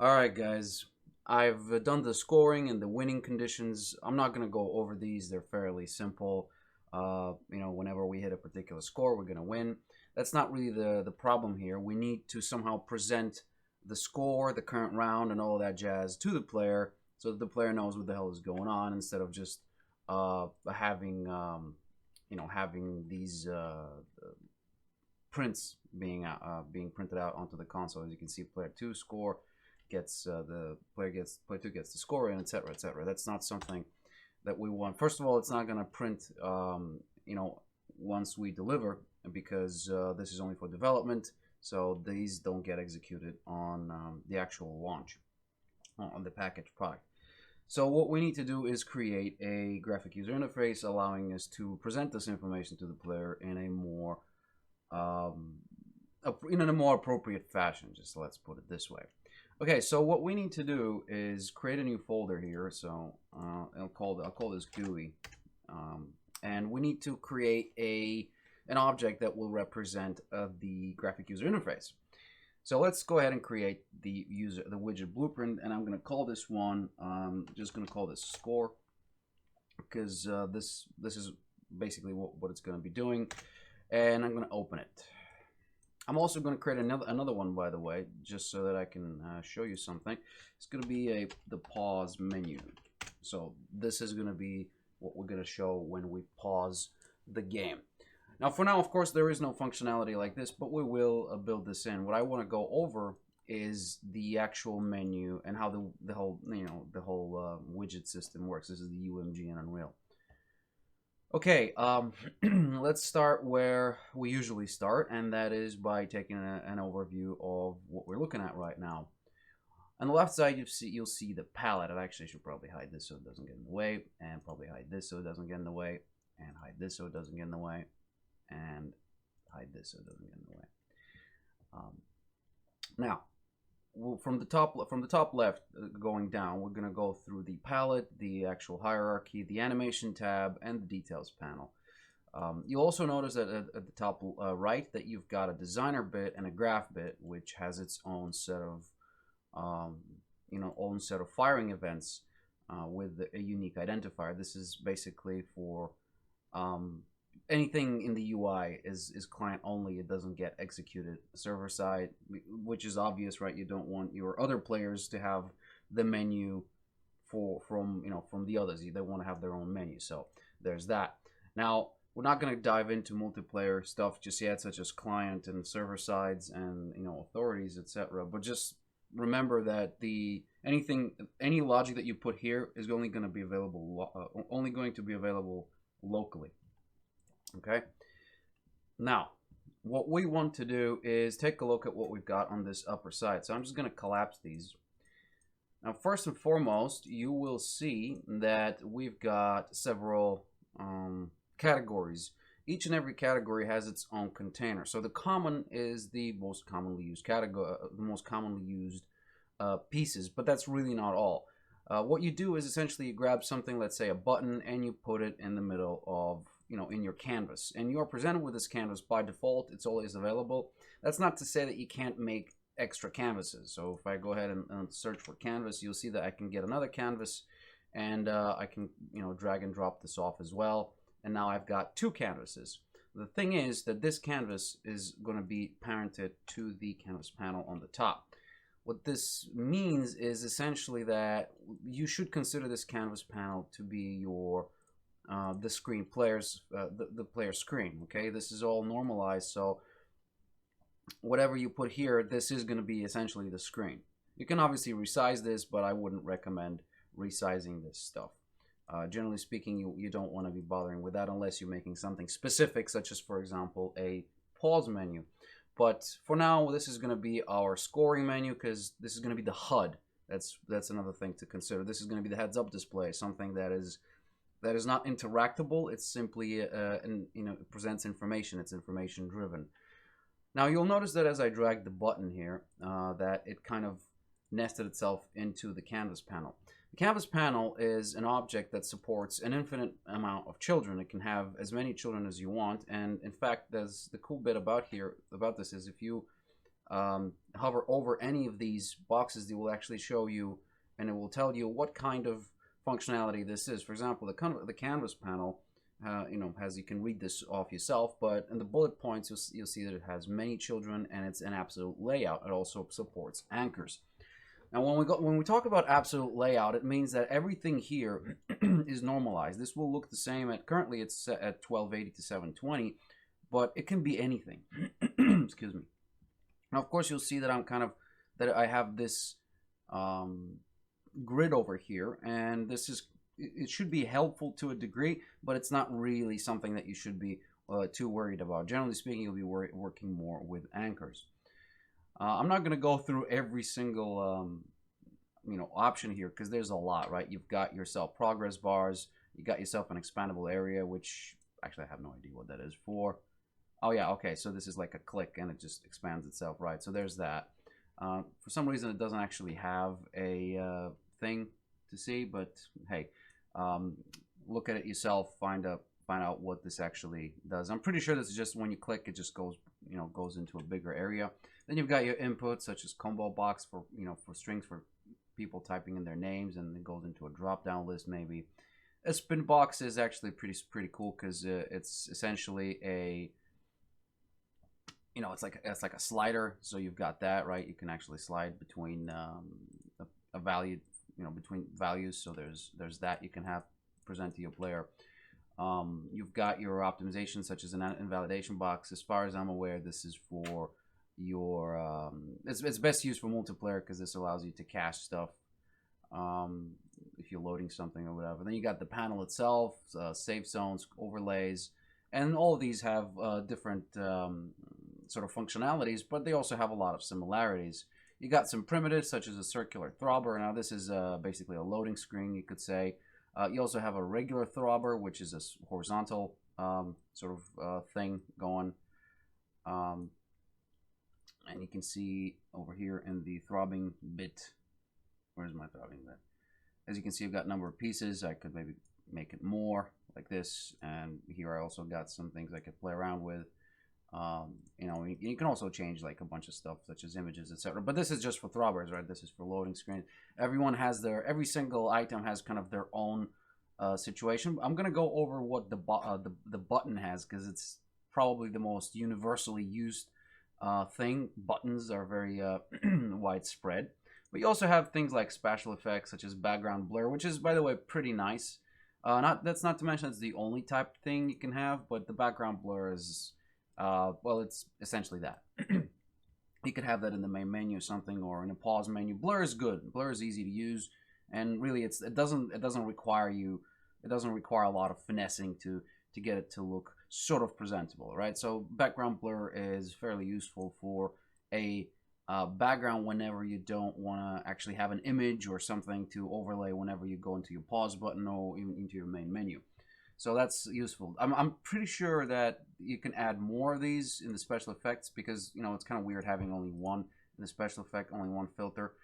Alright guys, I've done the scoring and the winning conditions. I'm not going to go over these. They're fairly simple. Whenever we hit a particular score, we're going to win. That's not really the problem here. We need to somehow present the score, the current round, and all that jazz to the player so that the player knows what the hell is going on instead of just having these prints being printed out onto the console. As you can see, player 2 score gets player 2 gets the score in, etc., etc. That's not something that we want. First of all, it's not going to print once we deliver, because this is only for development, so these don't get executed on the actual launch on the packaged product. So what we need to do is create a graphic user interface allowing us to present this information to the player in a more appropriate fashion. Just let's put it this way. Okay, so what we need to do is create a new folder here. So I'll call this GUI, and we need to create an object that will represent the graphic user interface. So let's go ahead and create the widget blueprint, and I'm going to call this one. Just going to call this score, because this is basically what it's going to be doing, and I'm going to open it. I'm also going to create another one, by the way, just so that I can show you something. It's going to be the pause menu. So this is going to be what we're going to show when we pause the game. Now, for now, of course, there is no functionality like this, but we will build this in. What I want to go over is the actual menu and how the whole widget system works. This is the UMG in Unreal. Okay, let's start where we usually start, and that is by taking an overview of what we're looking at right now. On the left side, you'll see the palette. I actually should probably hide this so it doesn't get in the way, and probably hide this so it doesn't get in the way, and hide this so it doesn't get in the way, and hide this so it doesn't get in the way. Now, from the top left going down, we're going to go through the palette, the actual hierarchy, the animation tab, and the details panel. You'll also notice that at the top right that you've got a designer bit and a graph bit, which has its own set of firing events with a unique identifier. This is basically for anything in the UI is client only. It doesn't get executed server side, which is obvious, right? You don't want your other players to have the menu from the others. They want to have their own menu. So there's that. Now, we're not going to dive into multiplayer stuff just yet, such as client and server sides and authorities, etc. But just remember that any logic that you put here is only going to be available locally. Okay, now what we want to do is take a look at what we've got on this upper side. So I'm just going to collapse these. Now, first and foremost, you will see that we've got several categories. Each and every category has its own container. So the common is the most commonly used category, the most commonly used pieces, but that's really not all. What you do is essentially you grab something, let's say a button, and you put it in the middle of in your canvas, and you're presented with this canvas by default. It's always available. That's not to say that you can't make extra canvases. So if I go ahead and search for canvas, you'll see that I can get another canvas, and I can drag and drop this off as well, and now I've got two canvases. The thing is that this canvas is going to be parented to the canvas panel on the top. What this means is essentially that you should consider this canvas panel to be your the screen player's the player screen. Okay, this is all normalized, so whatever you put here, this is going to be essentially the screen. You can obviously resize this, but I wouldn't recommend resizing this stuff. Generally speaking, you don't want to be bothering with that unless you're making something specific, such as, for example, a pause menu. But for now, this is going to be our scoring menu, because this is going to be the HUD. That's another thing to consider. This is going to be the heads-up display, something that is not interactable. It's simply it presents information. It's information driven. Now you'll notice that as I drag the button here, that it kind of nested itself into the canvas panel. The canvas panel is an object that supports an infinite amount of children. It can have as many children as you want, and in fact, there's the cool bit about this is if you hover over any of these boxes, they will actually show you, and it will tell you what kind of functionality this is. For example, the canvas panel, as you can read this off yourself, but in the bullet points, you'll see that it has many children and it's an absolute layout. It also supports anchors. Now, when we talk about absolute layout, it means that everything here is normalized. This will look the same currently it's set at 1280 to 720, but it can be anything. Excuse me. Now, of course, you'll see that I have this grid over here, and it should be helpful to a degree, but it's not really something that you should be too worried about. Generally speaking, you'll be working more with anchors. I'm not going to go through every single option here, because there's a lot, right? You've got yourself progress bars, you got yourself an expandable area, which actually I have no idea what that is for. Oh yeah, okay, so this is like a click and it just expands itself, right? So there's that. For some reason it doesn't actually have a thing to see, but hey, look at it yourself, find out what this actually does. I'm pretty sure this is just when you click, it just goes into a bigger area. Then you've got your inputs, such as combo box for for strings for people typing in their names, and it goes into a drop-down list maybe. A spin box is actually pretty cool, because it's essentially it's like a slider. So you've got that, right? You can actually slide between a value, between values. So there's that you can have present to your player. You've got your optimization, such as an invalidation box. As far as I'm aware, this is for your it's best used for multiplayer, because this allows you to cache stuff if you're loading something or whatever. Then you got the panel itself, save zones, overlays, and all of these have different sort of functionalities, but they also have a lot of similarities. You got some primitives, such as a circular throbber. Now this is basically a loading screen, you could say. You also have a regular throbber, which is a horizontal sort of thing going. And you can see over here in the throbbing bit, where's my throbbing bit? As you can see, I've got a number of pieces. I could maybe make it more like this, and here I also got some things I could play around with. You can also change like a bunch of stuff, such as images, etc. But this is just for throbbers, right? This is for loading screens. Every single item has kind of their own situation. I'm gonna go over what the button has, because it's probably the most universally used thing. Buttons are very widespread. But you also have things like special effects, such as background blur, which is, by the way, pretty nice. That's not to mention it's the only type of thing you can have, but the background blur is, well, it's essentially that. You could have that in the main menu or something, or in a pause menu. Blur is good. Blur is easy to use, and really, it doesn't require a lot of finessing to get it to look sort of presentable, right? So background blur is fairly useful for a background whenever you don't want to actually have an image or something to overlay whenever you go into your pause button or even into your main menu. So that's useful. I'm pretty sure that you can add more of these in the special effects, because it's kind of weird having only one in the special effect, only one filter.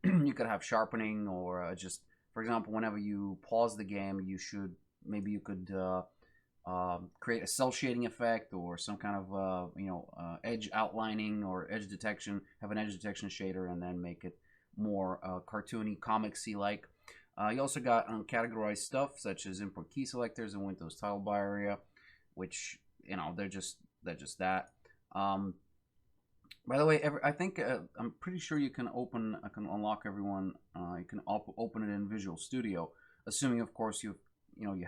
You could have sharpening, or just, for example, whenever you pause the game, you could create a cell shading effect, or some kind of edge outlining or edge detection. Have an edge detection shader, and then make it more cartoony, comicsy like. You also got uncategorized stuff, such as import key selectors and Windows title bar area, which they're just that. By the way, I think I'm pretty sure you can unlock everyone. You can open it in Visual Studio, assuming, of course, you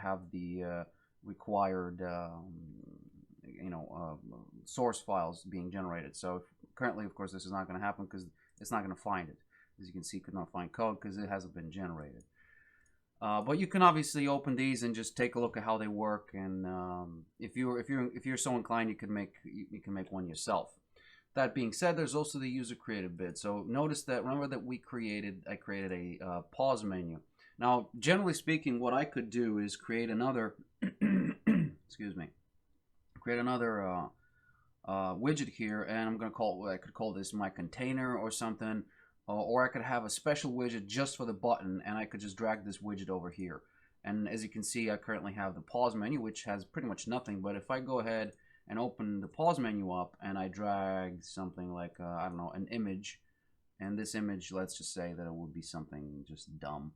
have the required source files being generated. So currently, of course, this is not going to happen, because it's not going to find it. As you can see, could not find code because it hasn't been generated. But you can obviously open these and just take a look at how they work, and if you're so inclined, you can make one yourself. That being said, there's also the user created bit. So notice that, remember that I created a pause menu. Now, generally speaking, what I could do is create another excuse me, create another widget here, and I could call this my container or something. Or I could have a special widget just for the button, and I could just drag this widget over here. And as you can see, I currently have the pause menu, which has pretty much nothing. But if I go ahead and open the pause menu up, and I drag something like, I don't know, an image, and this image, let's just say that it would be something just dumb.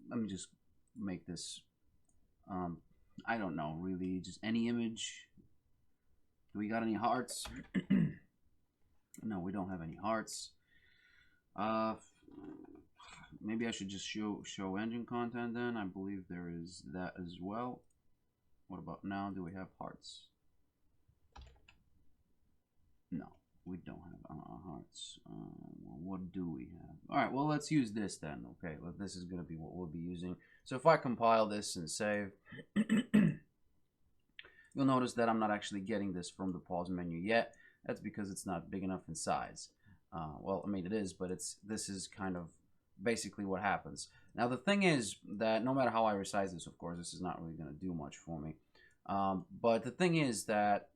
Let me just make this, I don't know, really, just any image. Do we got any hearts? No, we don't have any hearts. Maybe I should just show engine content then. I believe there is that as well. What about now? Do we have hearts? No, we don't have hearts. Well, what do we have? All right, well, let's use this then. Okay, well, this is going to be what we'll be using. So if I compile this and save, you'll notice that I'm not actually getting this from the pause menu yet. That's because it's not big enough in size. Well, I mean, it is, but this is kind of basically what happens. Now, the thing is that no matter how I resize this, of course, this is not really going to do much for me. But the thing is that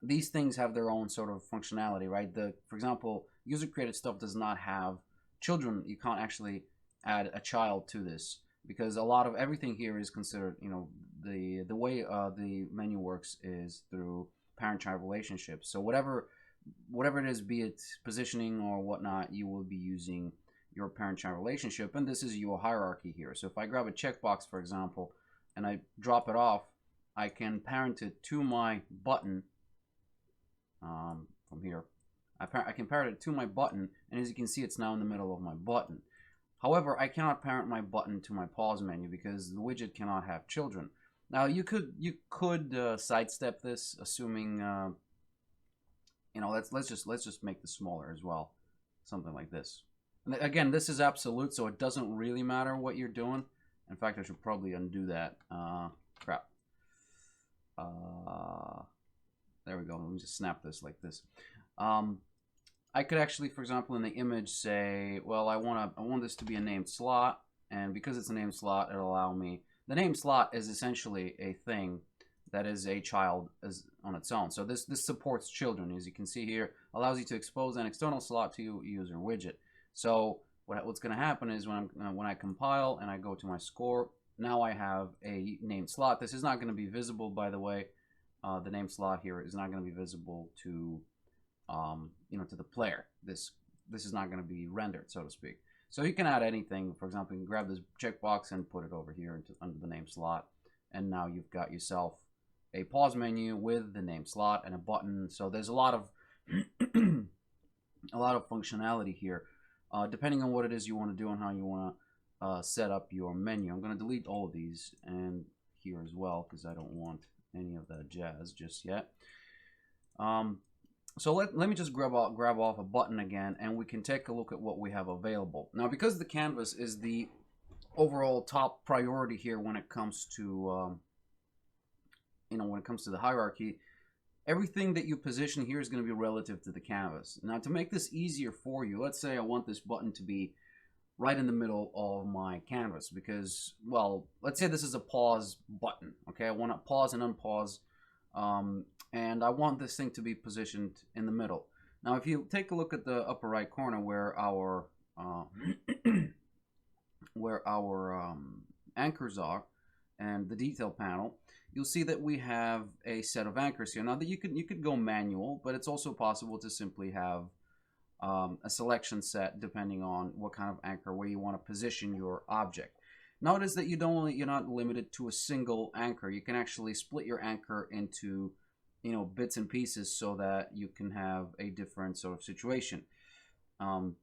these things have their own sort of functionality, right? For example, user-created stuff does not have children. You can't actually add a child to this because a lot of everything here is considered, you know, the way the menu works is through parent-child relationships. So whatever it is, be it positioning or whatnot, you will be using your parent-child relationship, and this is your hierarchy here. So if I grab a checkbox, for example, and I drop it off, I can parent it to my button from here. I can parent it to my button, and as you can see, it's now in the middle of my button. However, I cannot parent my button to my pause menu because the widget cannot have children. Now you could sidestep this, assuming you know, let's just make this smaller as well, something like this. And again, this is absolute, so it doesn't really matter what you're doing. In fact, I should probably undo that. Crap. There we go. Let me just snap this like this. I could actually, for example, in the image say, well, I want this to be a named slot, and because it's a named slot, it'll allow me. The named slot is essentially a thing that is a child on its own. So this supports children, as you can see here, allows you to expose an external slot to your user widget. So what's going to happen is when I compile and I go to my score, now I have a named slot. This is not going to be visible, by the way. The named slot here is not going to be visible to you know, to the player. This is not going to be rendered, so to speak. So you can add anything. For example, you can grab this checkbox and put it over here under the name slot, and now you've got yourself a pause menu with the name slot and a button. So there's a lot of a lot of functionality here, depending on what it is you want to do and how you want to set up your menu. I'm going to delete all of these and here as well because I don't want any of that jazz just yet. So let me just grab off a button again, and we can take a look at what we have available. Now, because the canvas is the overall top priority here when it comes to you know, when it comes to the hierarchy, everything that you position here is going to be relative to the canvas. Now, to make this easier for you, let's say I want this button to be right in the middle of my canvas because, well, let's say this is a pause button. Okay, I want to pause and unpause. And I want this thing to be positioned in the middle. Now, if you take a look at the upper right corner where our anchors are and the detail panel, you'll see that we have a set of anchors here. Now, that you could go manual, but it's also possible to simply have a selection set depending on what kind of anchor, where you want to position your object. Notice that you're not limited to a single anchor. You can actually split your anchor into, you know, bits and pieces so that you can have a different sort of situation. In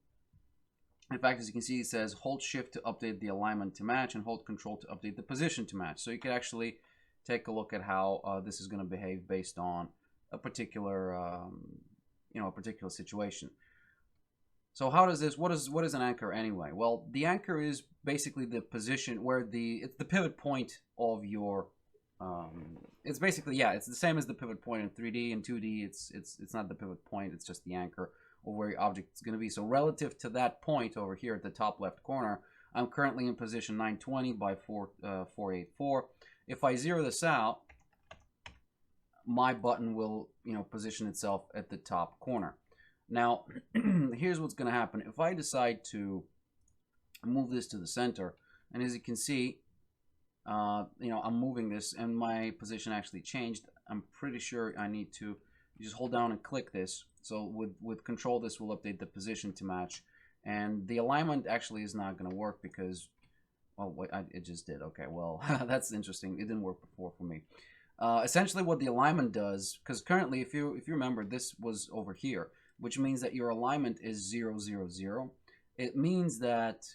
fact, as you can see, it says hold shift to update the alignment to match and hold control to update the position to match. So you can actually take a look at how this is going to behave based on a particular, you know, a particular situation. So how does this, what is an anchor anyway? Well, the anchor is basically the position where it's the pivot point of your, it's basically, yeah, it's the same as the pivot point in 3D and 2D. It's not the pivot point, it's just the anchor or where your object is going to be. So relative to that point over here at the top left corner, I'm currently in position 920 by 484. If I zero this out, my button will, you know, position itself at the top corner. Now, here's what's going to happen. If I decide to move this to the center, and as you can see, you know, I'm moving this and my position actually changed. I'm pretty sure I need to just hold down and click this. So with control, this will update the position to match. And the alignment actually is not going to work because, well, wait, it just did. Okay, well, that's interesting. It didn't work before for me. Essentially what the alignment does, because currently if you remember, this was over here, which means that your alignment is 0, 0, 0. It means that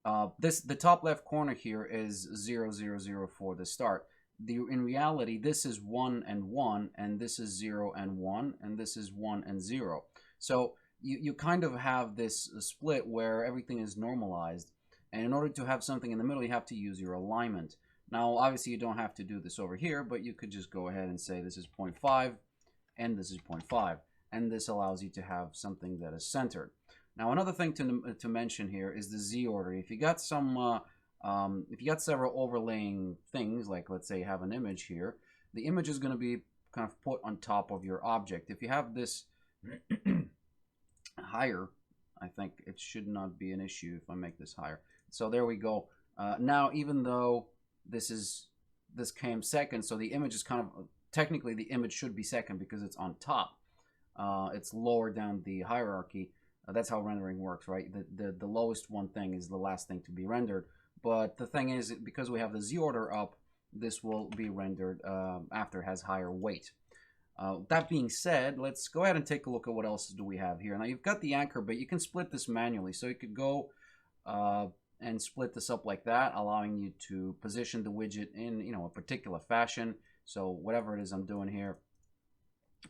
the top left corner here is 0, 0, 0 for the start. In reality, this is 1 and 1, and this is 0 and 1, and this is 1 and 0. So you kind of have this split where everything is normalized, and in order to have something in the middle, you have to use your alignment. Now, obviously, you don't have to do this over here, but you could just go ahead and say this is 0.5, and this is 0.5, and this allows you to have something that is centered. Now, another thing to mention here is the Z order. If you got some if you got several overlaying things, like let's say you have an image here, the image is going to be kind of put on top of your object. If you have this higher, I think it should not be an issue if I make this higher. So there we go. Now, even though this came second, so the image is kind of, technically the image should be second because it's on top. It's lower down the hierarchy. That's how rendering works, right? The lowest one thing is the last thing to be rendered. But the thing is, because we have the Z order up, this will be rendered after it has higher weight. That being said, let's go ahead and take a look at what else do we have here. Now you've got the anchor, but you can split this manually. So you could go and split this up like that, allowing you to position the widget in, you know, a particular fashion. So whatever it is I'm doing here,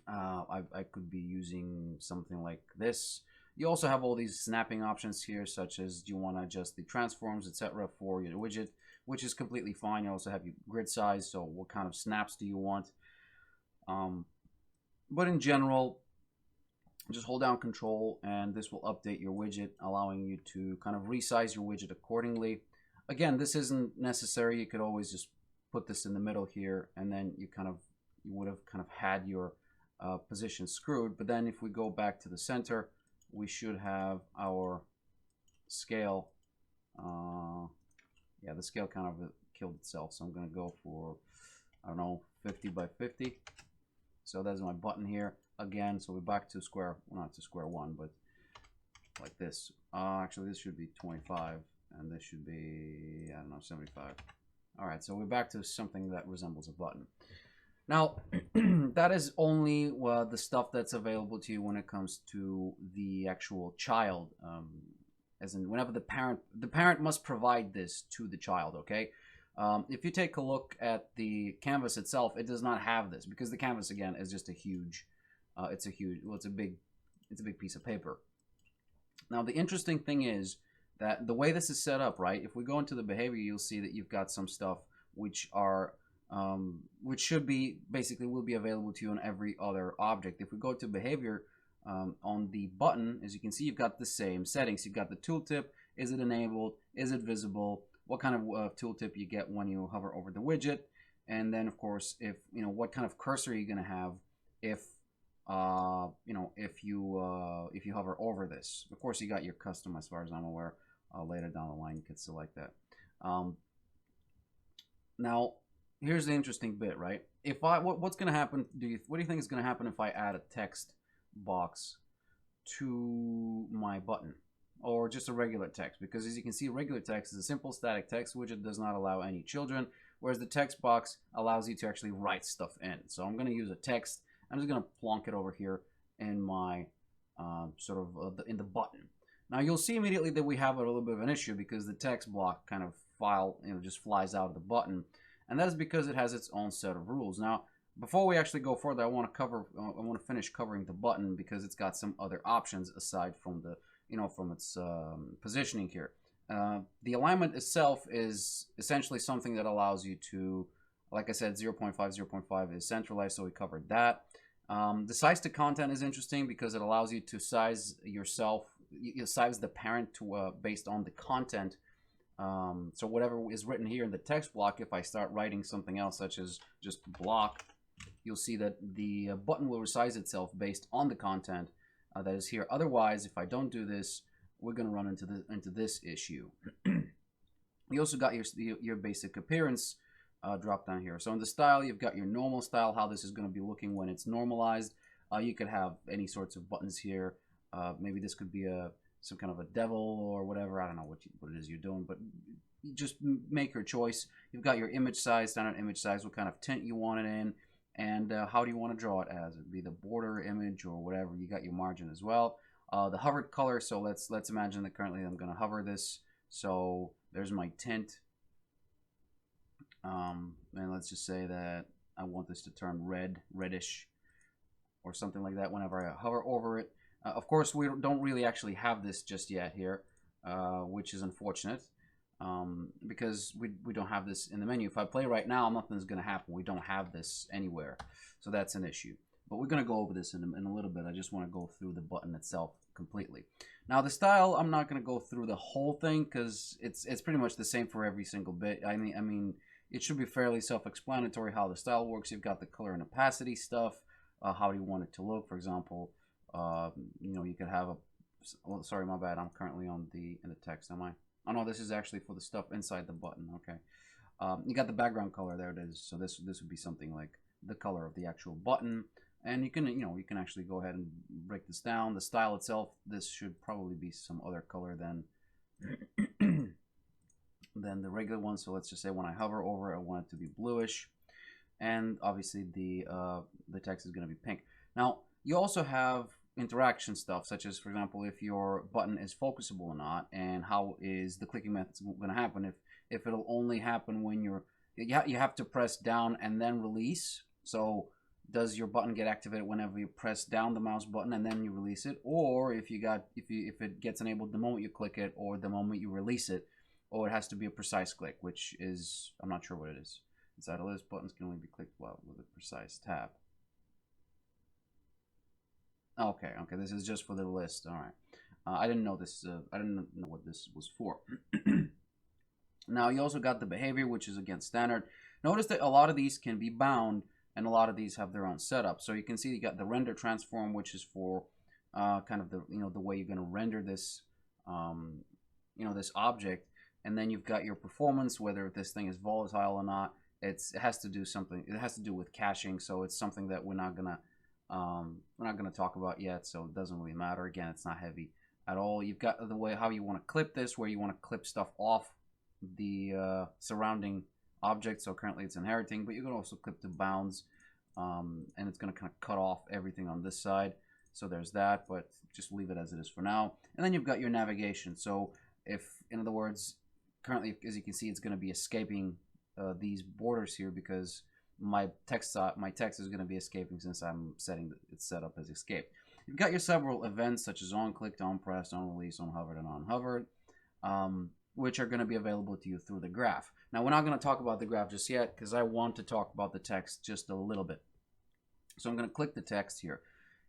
I could be using something like this. You also have all these snapping options here, such as do you want to adjust the transforms, etc. for your widget, which is completely fine. You also have your grid size, so what kind of snaps do you want? But in general, just hold down control and this will update your widget, allowing you to kind of resize your widget accordingly. Again, this isn't necessary. You could always just put this in the middle here, and then you would have kind of had your position screwed. But then if we go back to the center, we should have our scale. Yeah, the scale kind of killed itself, so I'm going to go for, I don't know, 50 by 50. So that's my button here again. So we're back to square, well, not to square one, but like this. Actually, this should be 25, and this should be, I don't know, 75. All right, so we're back to something that resembles a button. Now, that is only the stuff that's available to you when it comes to the actual child. As in, whenever the parent must provide this to the child. Okay. If you take a look at the canvas itself, it does not have this because the canvas again is just a huge. It's a big piece of paper. Now, the interesting thing is that the way this is set up, right? If we go into the behavior, you'll see that you've got some stuff which are which should be basically will be available to you on every other object. If we go to behavior on the button, as you can see, you've got the same settings. You've got the tooltip. Is it enabled? Is it visible? What kind of tooltip you get when you hover over the widget, and then of course, if you know what kind of cursor you're going to have if you know if you hover over this. Of course, you got your custom, as far as I'm aware. Later down the line, you could select that. Now, here's the interesting bit, right? If what's going to happen? What do you think is going to happen if I add a text box to my button, or just a regular text? Because as you can see, regular text is a simple static text which does not allow any children, whereas the text box allows you to actually write stuff in. So I'm going to use a text. I'm just going to plonk it over here in my in the button. Now you'll see immediately that we have a little bit of an issue because the text block kind of just flies out of the button, and that is because it has its own set of rules. Now, before we actually go further, I want to finish covering the button because it's got some other options aside from the from its positioning here. The alignment itself is essentially something that allows you to, like I said, 0.5, 0.5 is centralized, so we covered that. The size to content is interesting because it allows you to size yourself, size the parent to based on the content. So whatever is written here in the text block, if I start writing something else, such as just block, you'll see that the button will resize itself based on the content that is here. Otherwise, if I don't do this, we're going to run into this issue. You also got your basic appearance drop down here. So in the style, you've got your normal style, how this is going to be looking when it's normalized. You could have any sorts of buttons here. Maybe this could be some kind of a devil or whatever. I don't know what it is you're doing, but you just make your choice. You've got your image size, standard image size, what kind of tint you want it in, and how do you want to draw it as. It'd be the border image or whatever. You got your margin as well. The hovered color, so let's imagine that currently I'm going to hover this. So there's my tint. And let's just say that I want this to turn reddish, or something like that whenever I hover over it. Of course, we don't really actually have this just yet here, which is unfortunate, because we don't have this in the menu. If I play right now, nothing's going to happen. We don't have this anywhere, so that's an issue. But we're going to go over this in a little bit. I just want to go through the button itself completely. Now, the style, I'm not going to go through the whole thing because it's pretty much the same for every single bit. I mean, it should be fairly self-explanatory how the style works. You've got the color and opacity stuff. How do you want it to look? For example, you could have a. Oh, sorry, my bad. I'm currently in the text. Am I? Oh no, this is actually for the stuff inside the button. Okay. You got the background color. There it is. So this would be something like the color of the actual button. And you can actually go ahead and break this down. The style itself, this should probably be some other color than than the regular one. So let's just say when I hover over it, I want it to be bluish, and obviously the text is going to be pink. Now you also have interaction stuff, such as, for example, if your button is focusable or not, and how is the clicking method going to happen. If it'll only happen when you have to press down and then release. So does your button get activated whenever you press down the mouse button and then you release it, or if it gets enabled the moment you click it or the moment you release it, or it has to be a precise click, which is, I'm not sure what it is. Inside a list, buttons can only be clicked with a precise tab. Okay, this is just for the list. All right, I didn't know this. I didn't know what this was for. Now you also got the behavior, which is again standard. Notice that a lot of these can be bound, and a lot of these have their own setup. So you can see you got the render transform, which is for kind of the way you're going to render this this object, and then you've got your performance, whether this thing is volatile or not. It has to do something. It has to do with caching. So it's something that we're not gonna talk about yet. So it doesn't really matter. Again, it's not heavy at all. You've got the way how you want to clip this, where you want to clip stuff off the surrounding object. So currently it's inheriting, but you can also clip the bounds, and it's going to kind of cut off everything on this side. So there's that, but just leave it as it is for now. And then you've got your navigation. So if, in other words, currently, as you can see, it's going to be escaping these borders here because my text is going to be escaping since I'm setting it set up as escape. You've got your several events such as on clicked, on pressed, on release, on hovered, and on hovered, which are going to be available to you through the graph. Now, we're not going to talk about the graph just yet because I want to talk about the text just a little bit. So I'm going to click the text here.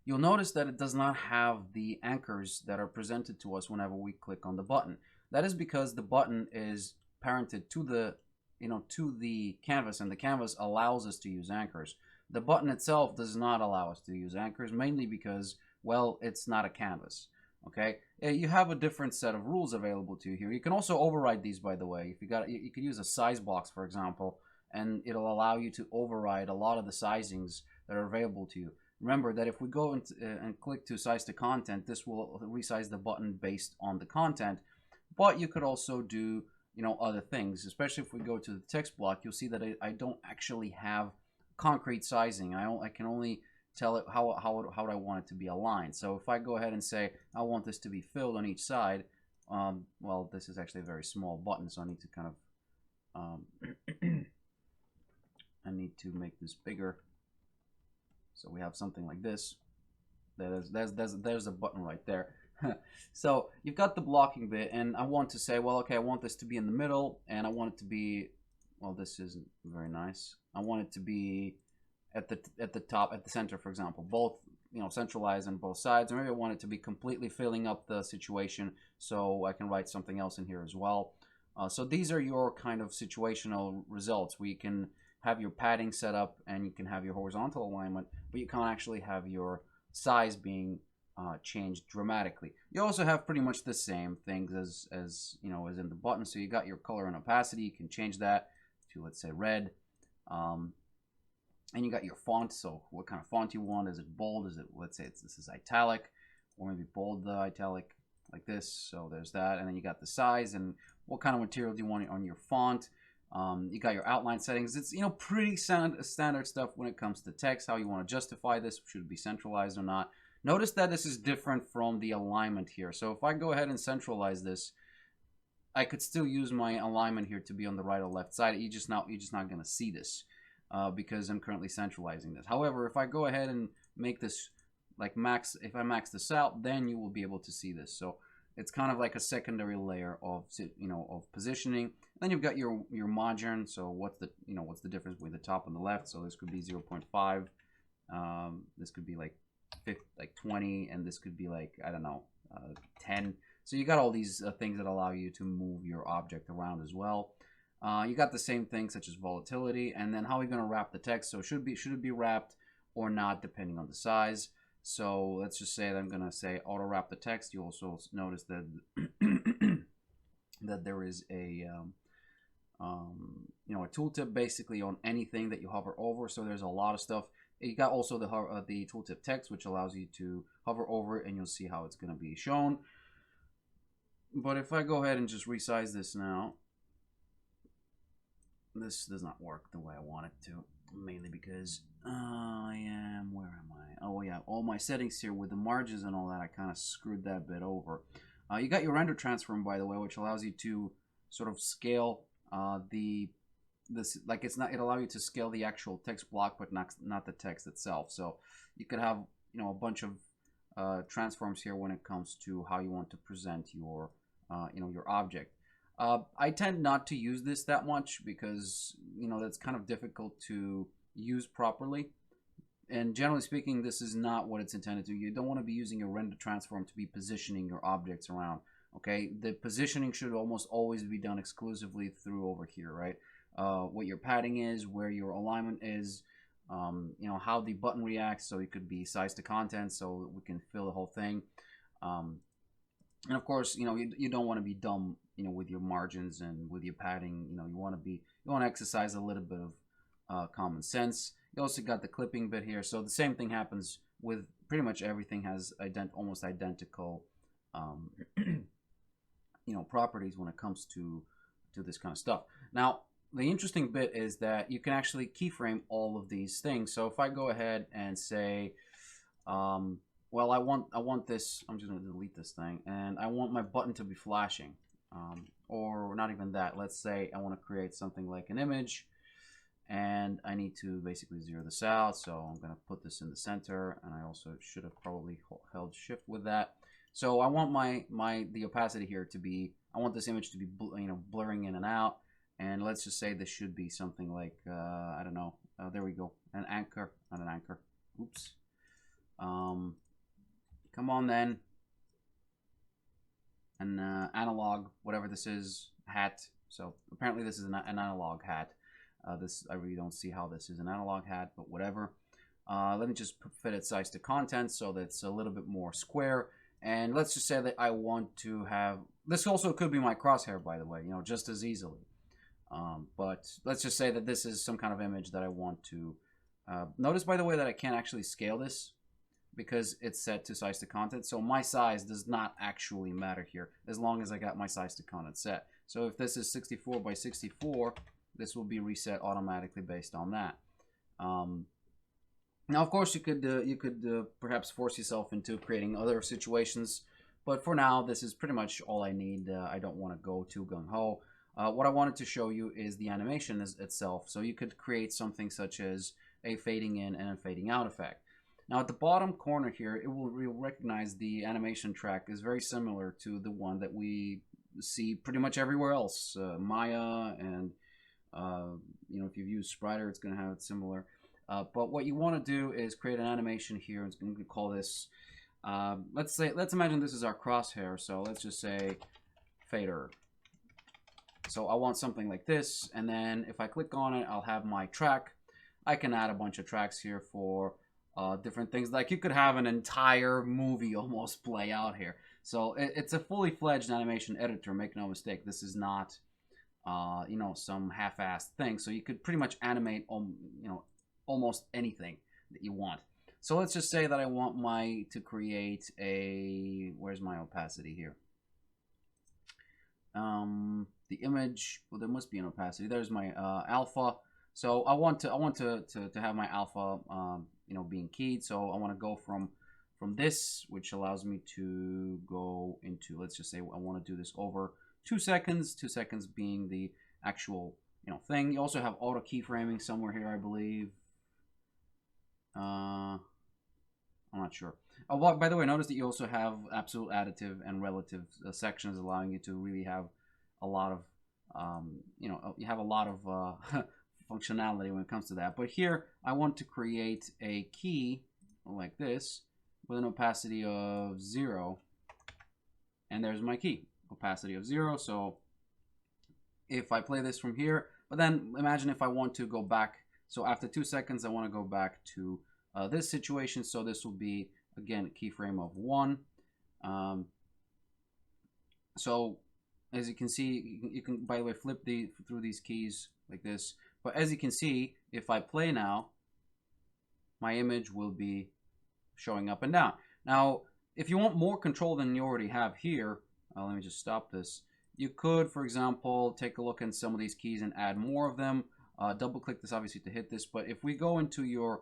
You'll notice that it does not have the anchors that are presented to us whenever we click on the button. That is because the button is parented to the canvas, and the canvas allows us to use anchors. The button itself does not allow us to use anchors, mainly because, well, it's not a canvas. Okay, you have a different set of rules available to you here. You can also override these, by the way. If you could use a size box, for example, and it'll allow you to override a lot of the sizings that are available to you. Remember that if we go and click to size to content, this will resize the button based on the content. But you could also do other things, especially if we go to the text block. You'll see that I don't actually have concrete sizing. I can only tell it how I want it to be aligned. So if I go ahead and say I want this to be filled on each side, well, this is actually a very small button, so I need to kind of I need to make this bigger. So we have something like this. There's a button right there. So you've got the blocking bit, and I want to say, well, okay, I want this to be in the middle, and I want it to be, well, this isn't very nice. I want it to be at the top, at the center, for example, both centralized on both sides, or maybe I want it to be completely filling up the situation, so I can write something else in here as well. So these are your kind of situational results, where you can have your padding set up and you can have your horizontal alignment, but you can't actually have your size being change dramatically. You also have pretty much the same things as you know as in the button. So you got your color and opacity. You can change that to, let's say, red. And you got your font. So what kind of font you want? Is it bold? Is it, let's say this is italic, or maybe bold italic like this. So there's that. And then you got the size and what kind of material do you want on your font. You got your outline settings. It's, you know, pretty standard stuff when it comes to text, how you want to justify this, should it be centralized or not. Notice that this is different from the alignment here. So if I go ahead and centralize this, I could still use my alignment here to be on the right or left side. You're just not going to see this because I'm currently centralizing this. However, if I go ahead and make this like max, if I max this out, then you will be able to see this. So it's kind of like a secondary layer of, you know, of positioning. Then you've got your margin. So what's the, you know, what's the difference between the top and the left? So this could be 0.5. This could be like 20, and this could be like, I don't know, 10. So you got all these things that allow you to move your object around as well. You got the same things such as volatility, and then how are you going to wrap the text? So should it be wrapped or not, depending on the size. So let's just say that I'm going to say auto wrap the text. You also notice that that there is a you know, a tooltip basically on anything that you hover over. So there's a lot of stuff. You got also the tooltip text, which allows you to hover over it and you'll see how it's going to be shown. But if I go ahead and just resize this now, this does not work the way I want it to, mainly because where am I? Oh yeah, all my settings here with the margins and all that, I kind of screwed that bit over. You got your render transform, by the way, which allows you to sort of scale it allows you to scale the actual text block, but not the text itself. So you could have, you know, a bunch of transforms here when it comes to how you want to present your you know, your object. I tend not to use this that much because, you know, that's kind of difficult to use properly. And generally speaking, this is not what it's intended to. You don't want to be using a render transform to be positioning your objects around. Okay, the positioning should almost always be done exclusively through over here, right? What your padding is, where your alignment is, you know, how the button reacts. So it could be size to content, so we can fill the whole thing. And of course, you know, you don't want to be dumb, you know, with your margins and with your padding. You know, you want to exercise a little bit of common sense. You also got the clipping bit here. So the same thing happens with pretty much everything. Has almost identical you know, properties when it comes to this kind of stuff. Now, the interesting bit is that you can actually keyframe all of these things. So if I go ahead and say, well, I want this, I'm just going to delete this thing, and I want my button to be flashing, or not even that. Let's say I want to create something like an image, and I need to basically zero this out. So I'm going to put this in the center, and I also should have probably held shift with that. So I want the opacity here to be, I want this image to be, you know, blurring in and out. And let's just say this should be something like, I don't know, there we go, an anchor, not an anchor, oops. Come on then, an analog, whatever this is, hat. So apparently this is an analog hat. This, I really don't see how this is an analog hat, but whatever. Let me just fit it size to content so that it's a little bit more square. And let's just say that I want to have, this also could be my crosshair, by the way, you know, just as easily. But let's just say that this is some kind of image that I want to, notice, by the way, that I can't actually scale this because it's set to size to content. So my size does not actually matter here as long as I got my size to content set. So if this is 64 by 64, this will be reset automatically based on that. Now, of course, you could perhaps force yourself into creating other situations, but for now, this is pretty much all I need. I don't want to go too gung-ho. What I wanted to show you is the animation itself. So you could create something such as a fading in and a fading out effect. Now, at the bottom corner here, it will recognize the animation track is very similar to the one that we see pretty much everywhere else. Maya and, you know, if you've used Spriter, it's going to have it similar. But what you want to do is create an animation here. It's going to call this, let's imagine this is our crosshair. So let's just say fader. So I want something like this. And then if I click on it, I'll have my track. I can add a bunch of tracks here for different things. Like you could have an entire movie almost play out here. So it's a fully fledged animation editor. Make no mistake. This is not, you know, some half-assed thing. So you could pretty much animate, you know, almost anything that you want. So let's just say that I want to create a, where's my opacity here? The image, well, there must be an opacity. There's my alpha. So I want to have my alpha, you know, being keyed. So I want to go from this, which allows me to go into, let's just say I want to do this over 2 seconds. 2 seconds being the actual, you know, thing. You also have auto keyframing somewhere here, I believe. I'm not sure. Oh, well, by the way, notice that you also have absolute, additive, and relative sections, allowing you to really have a lot of, you know, you have a lot of functionality when it comes to that. But here, I want to create a key like this with an opacity of 0, and there's my key, opacity of 0. So if I play this from here, but then imagine if I want to go back. So after 2 seconds, I want to go back to this situation. So this will be, again, a keyframe of 1. So as you can see, you can, by the way, flip through these keys like this. But as you can see, if I play now, my image will be showing up and down. Now, if you want more control than you already have here, let me just stop this. You could, for example, take a look at some of these keys and add more of them. Double click this obviously to hit this. But if we go into your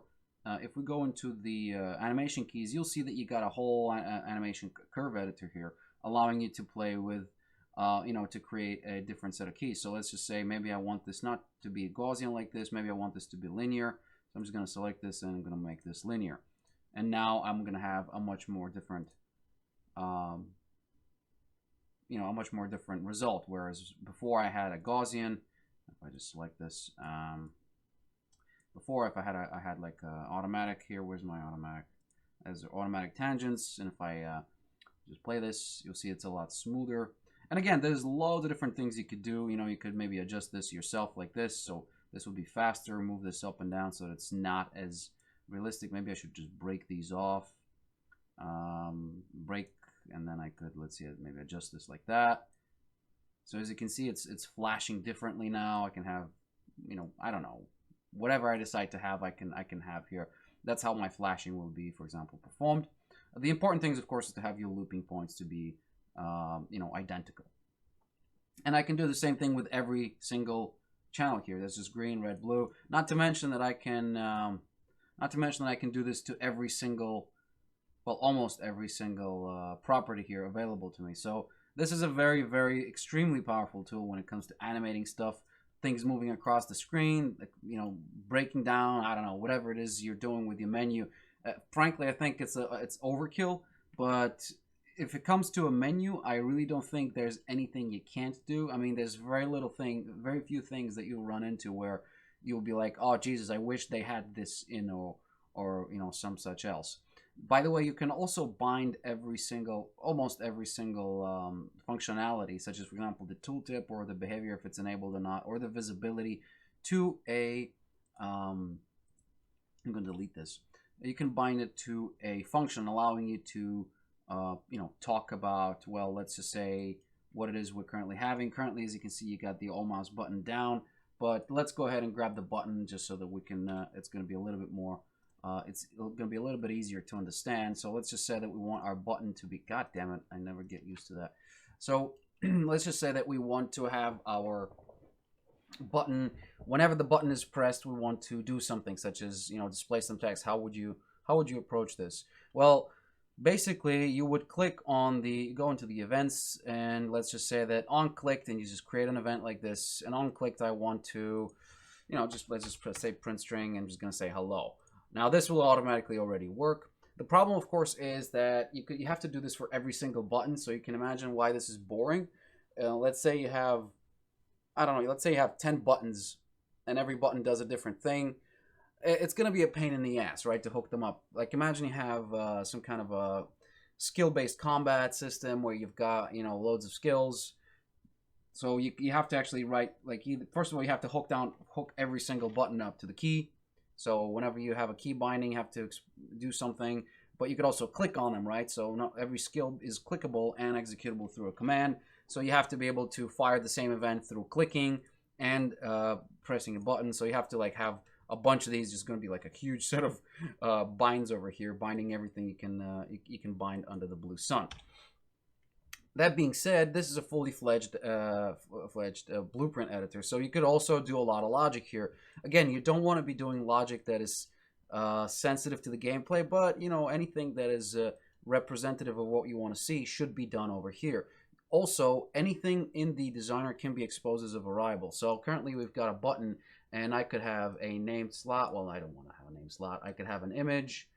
if we go into the animation keys, you'll see that you got a whole animation curve editor here, allowing you to play with, you know, to create a different set of keys. So let's just say maybe I want this not to be Gaussian like this. Maybe I want this to be linear. So I'm just going to select this and I'm going to make this linear. And now I'm going to have a much more different, you know, a much more different result. Whereas before I had a Gaussian, if I just select this, before, if I had like automatic here, where's my automatic? As automatic tangents, and if I just play this, you'll see it's a lot smoother. And again, there's loads of different things you could do. You know, you could maybe adjust this yourself like this, so this will be faster. Move this up and down so that it's not as realistic. Maybe I should just break these off. Break, and then I could, let's see, maybe adjust this like that. So as you can see, it's flashing differently now. I can have, you know, I don't know, whatever I decide to have, I can have here. That's how my flashing will be, for example, performed. The important thing, of course, is to have your looping points to be, you know, identical. And I can do the same thing with every single channel here. There's just green, red, blue. Not to mention that I can, do this to every single, well, almost every single property here available to me. So this is a very, very extremely powerful tool when it comes to animating stuff. Things moving across the screen, you know, breaking down, I don't know, whatever it is you're doing with your menu. Frankly, I think it's overkill, but if it comes to a menu, I really don't think there's anything you can't do. I mean, there's very few things that you'll run into where you'll be like, oh, Jesus, I wish they had this in, or you know, some such else. By the way, you can also bind almost every single functionality, such as, for example, the tooltip or the behavior, if it's enabled or not, or the visibility, to a, I'm going to delete this. You can bind it to a function, allowing you to, you know, talk about, well, let's just say what it is we're currently having. Currently, as you can see, you got the all mouse button down, but let's go ahead and grab the button just so that we can, it's going to be a little bit more, it's going to be a little bit easier to understand. So let's just say that we want our button to be, god damn it, I never get used to that. So let's just say that we want to have our button, whenever the button is pressed, we want to do something such as, you know, display some text. How would you approach this? Well, basically you would click on go into the events, and let's just say that on clicked, and you just create an event like this, and on clicked I want to, you know, let's just say print string, and I'm just going to say hello. Now this will automatically already work. The problem, of course, is that you have to do this for every single button, so you can imagine why this is boring. Let's say you have, I don't know, let's say you have 10 buttons, and every button does a different thing. It's going to be a pain in the ass, right, to hook them up. Like, imagine you have some kind of a skill-based combat system where you've got, you know, loads of skills. So you have to actually write, like, first of all, you have to hook every single button up to the key. So whenever you have a key binding, you have to do something, but you could also click on them, right? So not every skill is clickable and executable through a command. So you have to be able to fire the same event through clicking and pressing a button. So you have to like have a bunch of these. There's going to be like a huge set of binds over here, binding everything you can bind under the blue sun. That being said, this is a fully fledged blueprint editor, so you could also do a lot of logic here. Again, you don't want to be doing logic that is sensitive to the gameplay, but you know, anything that is representative of what you want to see should be done over here. Also, anything in the designer can be exposed as a variable. So currently we've got a button, and I could have a named slot. Well, I don't want to have a named slot. I could have an image,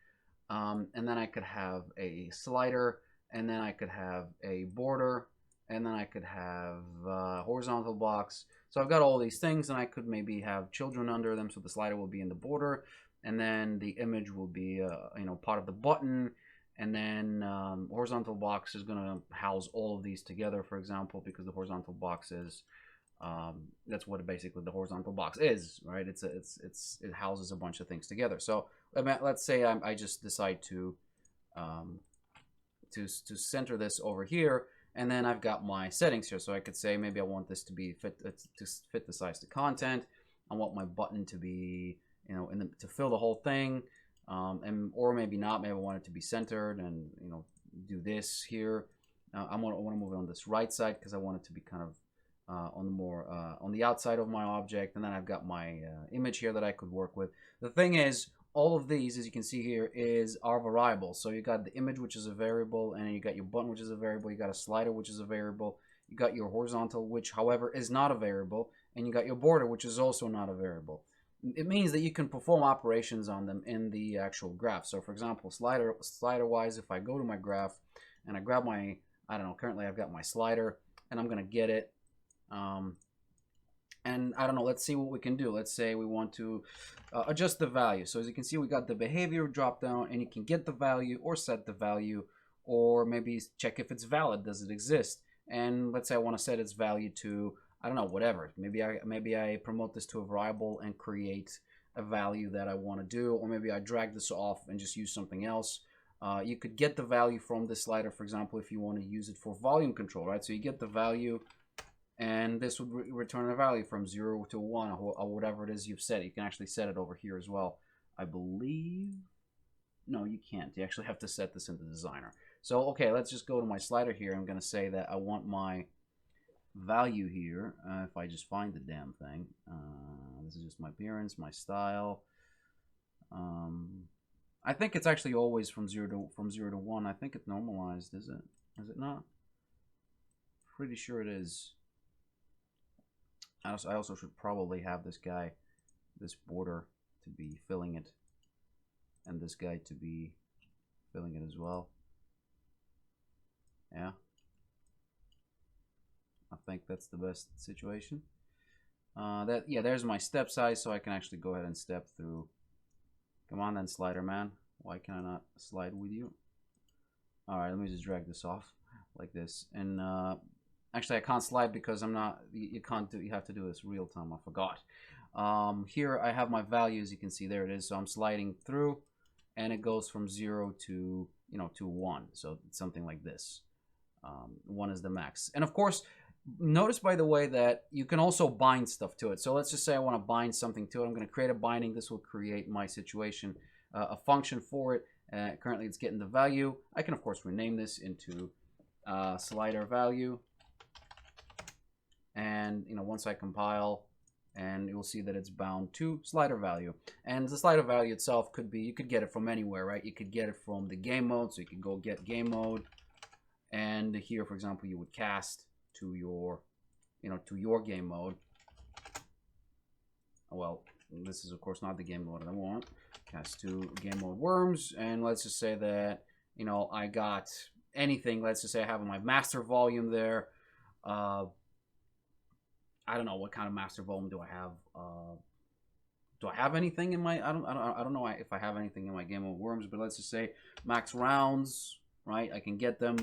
and then I could have a slider, and then I could have a border, and then I could have a horizontal box. So I've got all these things, and I could maybe have children under them, so the slider will be in the border, and then the image will be you know, part of the button, and then horizontal box is going to house all of these together, for example, because the horizontal box is that's what basically the horizontal box is, right? It houses a bunch of things together. So let's say I just decide to center this over here, and then I've got my settings here. So I could say maybe I want this to be fit the size to content. I want my button to be, you know, to fill the whole thing, or maybe not. Maybe I want it to be centered, and you know, do this here. I want to move it on this right side because I want it to be kind of on the outside of my object. And then I've got my image here that I could work with. The thing is, all of these, as you can see here, are variables. So you got the image, which is a variable, and you got your button, which is a variable. You got a slider, which is a variable. You got your horizontal, which, however, is not a variable, and you got your border, which is also not a variable. It means that you can perform operations on them in the actual graph. So, for example, slider-wise, if I go to my graph and I grab my, I don't know, currently I've got my slider, and I'm going to get it. And I don't know, let's see what we can do. Let's say we want to adjust the value. So as you can see, we got the behavior drop down, and you can get the value or set the value, or maybe check if it's valid. Does it exist? And let's say I want to set its value to, I don't know, whatever. Maybe I promote this to a variable and create a value that I want to do, or maybe I drag this off and just use something else. You could get the value from this slider, for example, if you want to use it for volume control, right? So you get the value, and this would return a value from 0 to 1, or whatever it is you've set. You can actually set it over here as well, I believe. No, you can't. You actually have to set this in the designer. So, okay, let's just go to my slider here. I'm going to say that I want my value here. If I just find the damn thing. This is just my appearance, my style. I think it's actually always from 0 to 1. I think it normalized, is it? Is it not? Pretty sure it is. I also should probably have this guy, this border, to be filling it, and this guy to be filling it as well. Yeah. I think that's the best situation. Yeah, there's my step size, so I can actually go ahead and step through. Come on then, slider man. Why can I not slide with you? Alright, let me just drag this off like this. And actually, I can't slide because I'm not. You can't do. You have to do this real time. I forgot. Here I have my value. As you can see, there it is. So I'm sliding through, and it goes from 0 to to 1. So it's something like this. 1 is the max. And of course, notice by the way that you can also bind stuff to it. So let's just say I want to bind something to it. I'm going to create a binding. This will create my situation, a function for it. Currently, it's getting the value. I can of course rename this into slider value. And once I compile, and you'll see that it's bound to slider value. And the slider value itself could be, you could get it from anywhere, right? You could get it from the game mode, so you could go get game mode, and here, for example, you would cast to your, to your game mode. Well, this is of course not the game mode I want. Cast to game mode worms, and let's just say that I got anything. Let's just say I have my master volume there. I don't know what kind of master volume do I have. Do I have anything in my? I don't know if I have anything in my game of worms. But let's just say max rounds, right? I can get them,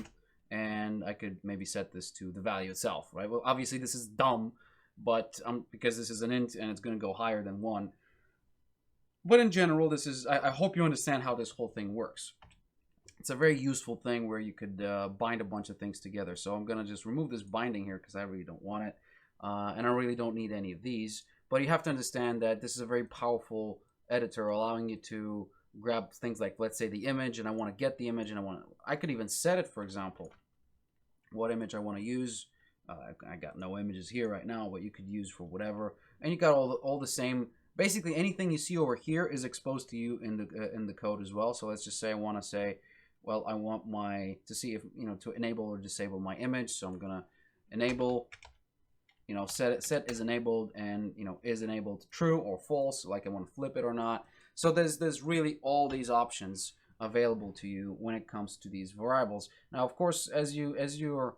and I could maybe set this to the value itself, right? Well, obviously this is dumb, but because this is an int and it's going to go higher than 1. But in general, this is, I hope you understand how this whole thing works. It's a very useful thing where you could bind a bunch of things together. So I'm going to just remove this binding here because I really don't want it. And I really don't need any of these. But you have to understand that this is a very powerful editor, allowing you to grab things like, let's say, the image, and I want to get the image, and I could even set it, for example, what image I want to use. I got no images here right now, but you could use for whatever. And you got all the same. Basically, anything you see over here is exposed to you in the code as well. So let's just say I want to say, well, I want to see if, to enable or disable my image. So I'm gonna enable, set is enabled, and is enabled true or false, like I want to flip it or not. So there's really all these options available to you when it comes to these variables. Now, of course, as your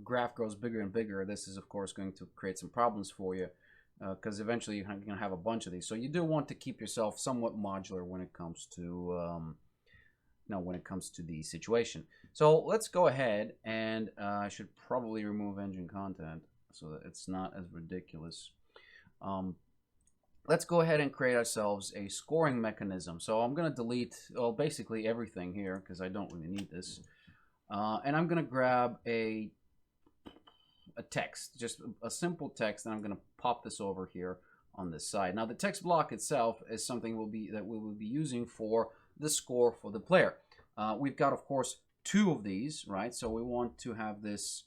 graph grows bigger and bigger, this is of course going to create some problems for you, because eventually you're going to have a bunch of these. So you do want to keep yourself somewhat modular when it comes to the situation. So let's go ahead, and I should probably remove engine content so that it's not as ridiculous. Let's go ahead and create ourselves a scoring mechanism. So I'm going to delete, well, basically everything here because I don't really need this. And I'm going to grab a text, just a simple text, and I'm going to pop this over here on this side. Now, the text block itself is something that we will be using for the score for the player. We've got, of course, 2 of these, right? So we want to have this.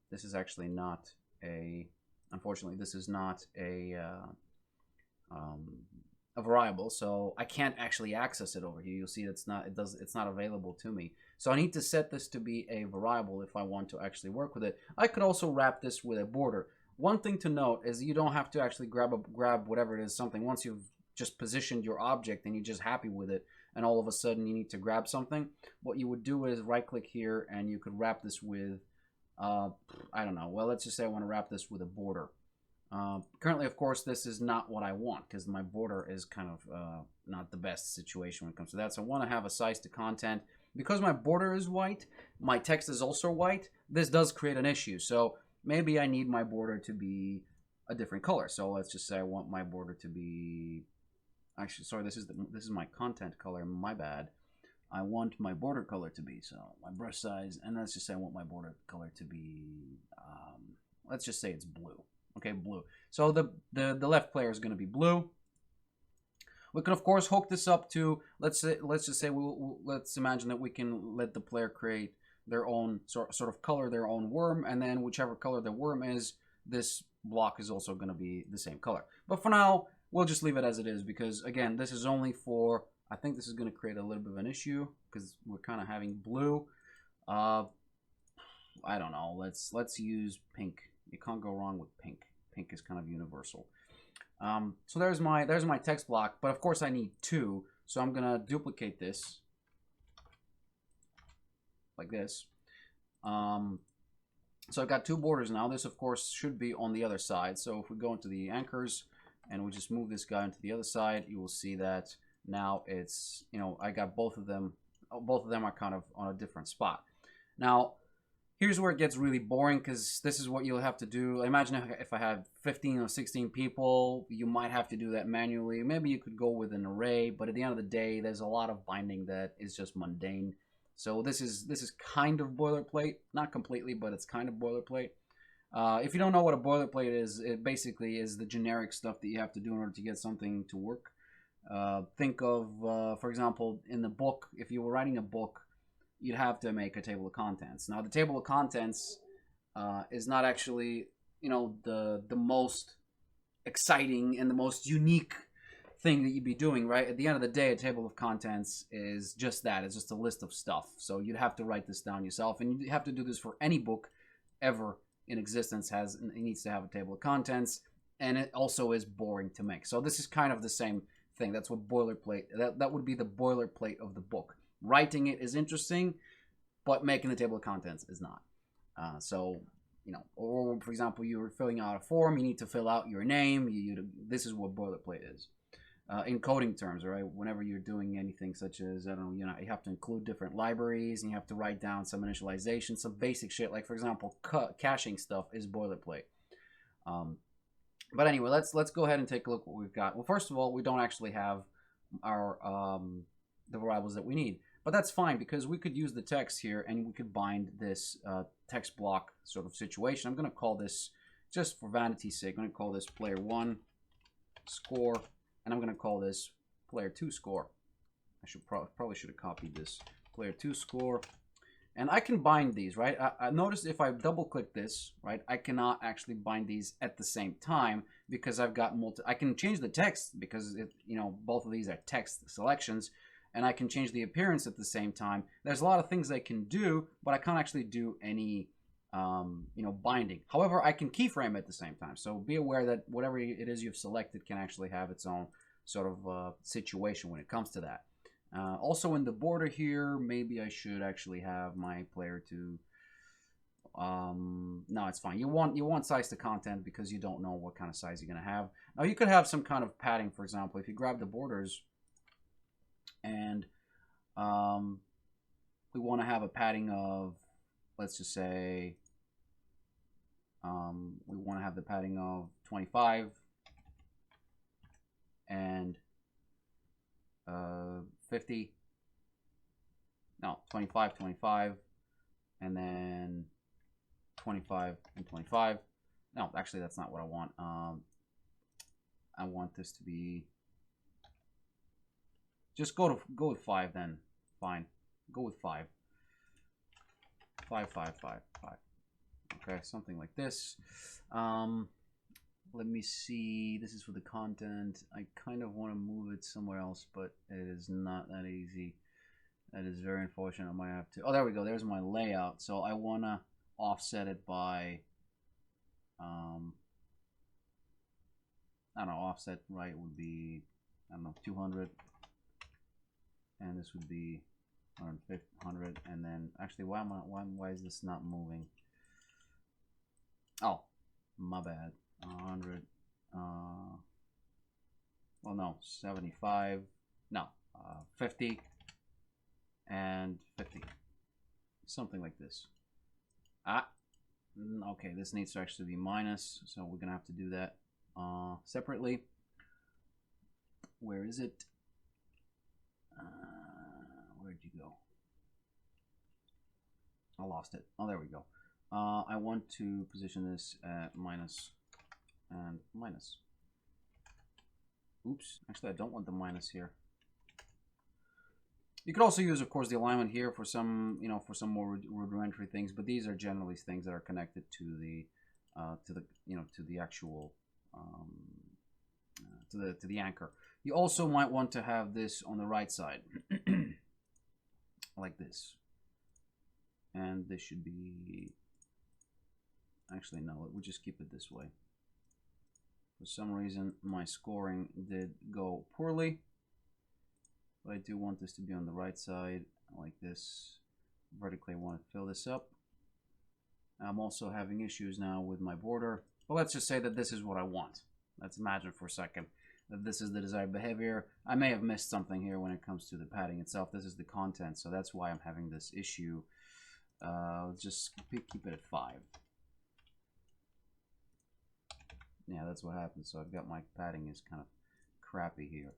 This is actually not a. Unfortunately, this is not a variable, so I can't actually access it over here. You'll see it's not available to me. So I need to set this to be a variable if I want to actually work with it. I could also wrap this with a border. One thing to note is you don't have to actually grab whatever it is, something. Once you've just positioned your object and you're just happy with it, and all of a sudden you need to grab something, what you would do is right click here, and you could wrap this with I don't know, well, let's just say I want to wrap this with a border. Currently, of course, this is not what I want because my border is kind of not the best situation when it comes to that. So I want to have a size to content. Because my border is white, my text is also white, this does create an issue. So maybe I need my border to be a different color. So let's just say I want my border to be, actually, sorry, this is my content color, my bad. I want my border color to be, so my brush size, and let's just say I want my border color to be, let's just say it's blue. Okay, blue. So the left player is going to be blue. We can of course hook this up to, let's just say let's imagine that we can let the player create their own sort of color, their own worm, and then whichever color the worm is, this block is also going to be the same color. But for now, we'll just leave it as it is because again, this is only for, I think this is going to create a little bit of an issue because we're kind of having blue. I don't know. Let's use pink. You can't go wrong with pink. Pink is kind of universal. So there's my text block, but of course I need 2. So I'm gonna duplicate this like this. So I've got 2 borders now. This of course should be on the other side. So if we go into the anchors and we just move this guy into the other side, you will see that now it's, I got both of them. Both of them are kind of on a different spot. Now, here's where it gets really boring because this is what you'll have to do. Imagine if I had 15 or 16 people, you might have to do that manually. Maybe you could go with an array, but at the end of the day, there's a lot of binding that is just mundane. So this is kind of boilerplate, not completely, but it's kind of boilerplate. If you don't know what a boilerplate is, it basically is the generic stuff that you have to do in order to get something to work. Think of, for example, in the book, if you were writing a book, you'd have to make a table of contents. Now, the table of contents is not actually, the most exciting and the most unique thing that you'd be doing, right? At the end of the day, a table of contents is just that. It's just a list of stuff. So you'd have to write this down yourself, and you have to do this for any book ever in existence. It needs to have a table of contents, and it also is boring to make. So this is kind of the same thing. That's what boilerplate. That would be the boilerplate of the book. Writing it is interesting, but making the table of contents is not. So, or for example, you're filling out a form, you need to fill out your name. This is what boilerplate is. In coding terms, right? Whenever you're doing anything such as, I don't know, you have to include different libraries and you have to write down some initialization, some basic shit. Like, for example, caching stuff is boilerplate. But anyway, let's go ahead and take a look what we've got. Well, first of all, we don't actually have our the variables that we need, but that's fine because we could use the text here and we could bind this text block sort of situation. I'm going to call this, just for vanity's sake, I'm going to call this player 1 score, and I'm going to call this player 2 score. I should probably should have copied this, player 2 score. And I can bind these, right? I notice if I double click this, right, I cannot actually bind these at the same time because I've got I can change the text because both of these are text selections, and I can change the appearance at the same time. There's a lot of things I can do, but I can't actually do any binding. However, I can keyframe at the same time. So be aware that whatever it is you've selected can actually have its own sort of situation when it comes to that. Also in the border here, maybe I should actually have my player to, no, it's fine. You want size to content because you don't know what kind of size you're going to have. Now you could have some kind of padding, for example. If you grab the borders and we want to have a padding of, let's just say, we want to have the padding of 25 and 50, no, 25, 25, and then 25 and 25. No, actually that's not what I want. I want this to be, just go with 5 then. Fine, go with 5. 5, 5, 5, 5. Okay, something like this. Let me see. This is for the content. I kind of want to move it somewhere else, but it is not that easy. That is very unfortunate. I might have to. Oh, there we go. There's my layout. So I want to offset it by, I don't know, offset right would be, I don't know, 200. And this would be 100. And then, actually, why is this not moving? Oh, my bad. 100, well, no, 75, no, 50 and 50, something like this. Okay, this needs to actually be minus, so we're gonna have to do that separately. Where is it? Where'd you go? I lost it. Oh, there we go. I want to position this at minus and minus. Oops, actually I don't want the minus here. You could also use, of course, the alignment here for some, for some more rudimentary things, but these are generally things that are connected to the actual, to the anchor. You also might want to have this on the right side, like this, and this should be. Actually, no, we'll just keep it this way. For some reason, my scoring did go poorly. But I do want this to be on the right side, like this. Vertically, I want to fill this up. I'm also having issues now with my border. But let's just say that this is what I want. Let's imagine for a second that this is the desired behavior. I may have missed something here when it comes to the padding itself. This is the content, so that's why I'm having this issue. Let's just keep it at 5. Yeah, that's what happens. So I've got my padding is kind of crappy here.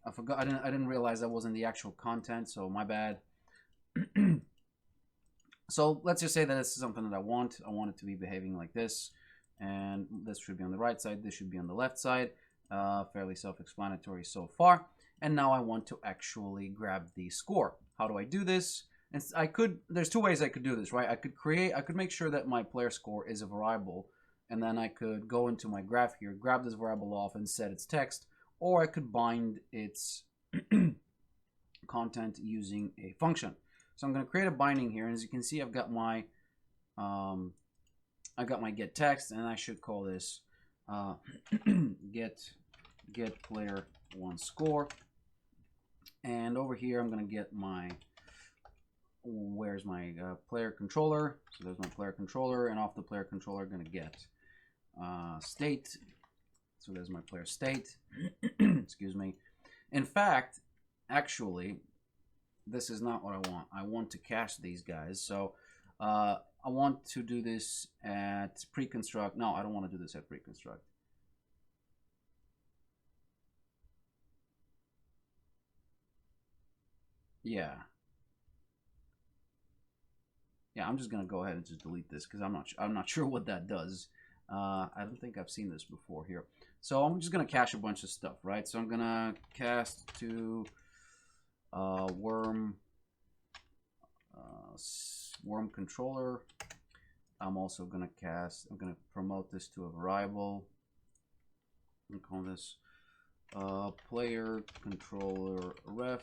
I forgot. I didn't realize that wasn't the actual content. So my bad. So let's just say that this is something that I want. I want it to be behaving like this, and this should be on the right side. This should be on the left side. Fairly self-explanatory so far. And now I want to actually grab the score. How do I do this? And there's 2 ways I could do this, right? I could make sure that my player score is a variable. And then I could go into my graph here, grab this variable off and set its text, or I could bind its content using a function. So I'm going to create a binding here, and as you can see, I've got my get text, and I should call this get player 1 score. And over here, I'm going to get my where's my player controller? So there's my player controller, and off the player controller, I'm going to get state. So there's my player state. Excuse me. In fact, actually, this is not what I want. I want to cache these guys. So I want to do this at pre-construct. No, I don't want to do this at pre-construct. Yeah. Yeah, I'm just gonna go ahead and just delete this because I'm not sure what that does. I don't think I've seen this before here. So I'm just gonna cache a bunch of stuff, right? So I'm gonna cast to worm worm controller. I'm also gonna I'm gonna promote this to a variable. I'm gonna call this player controller ref.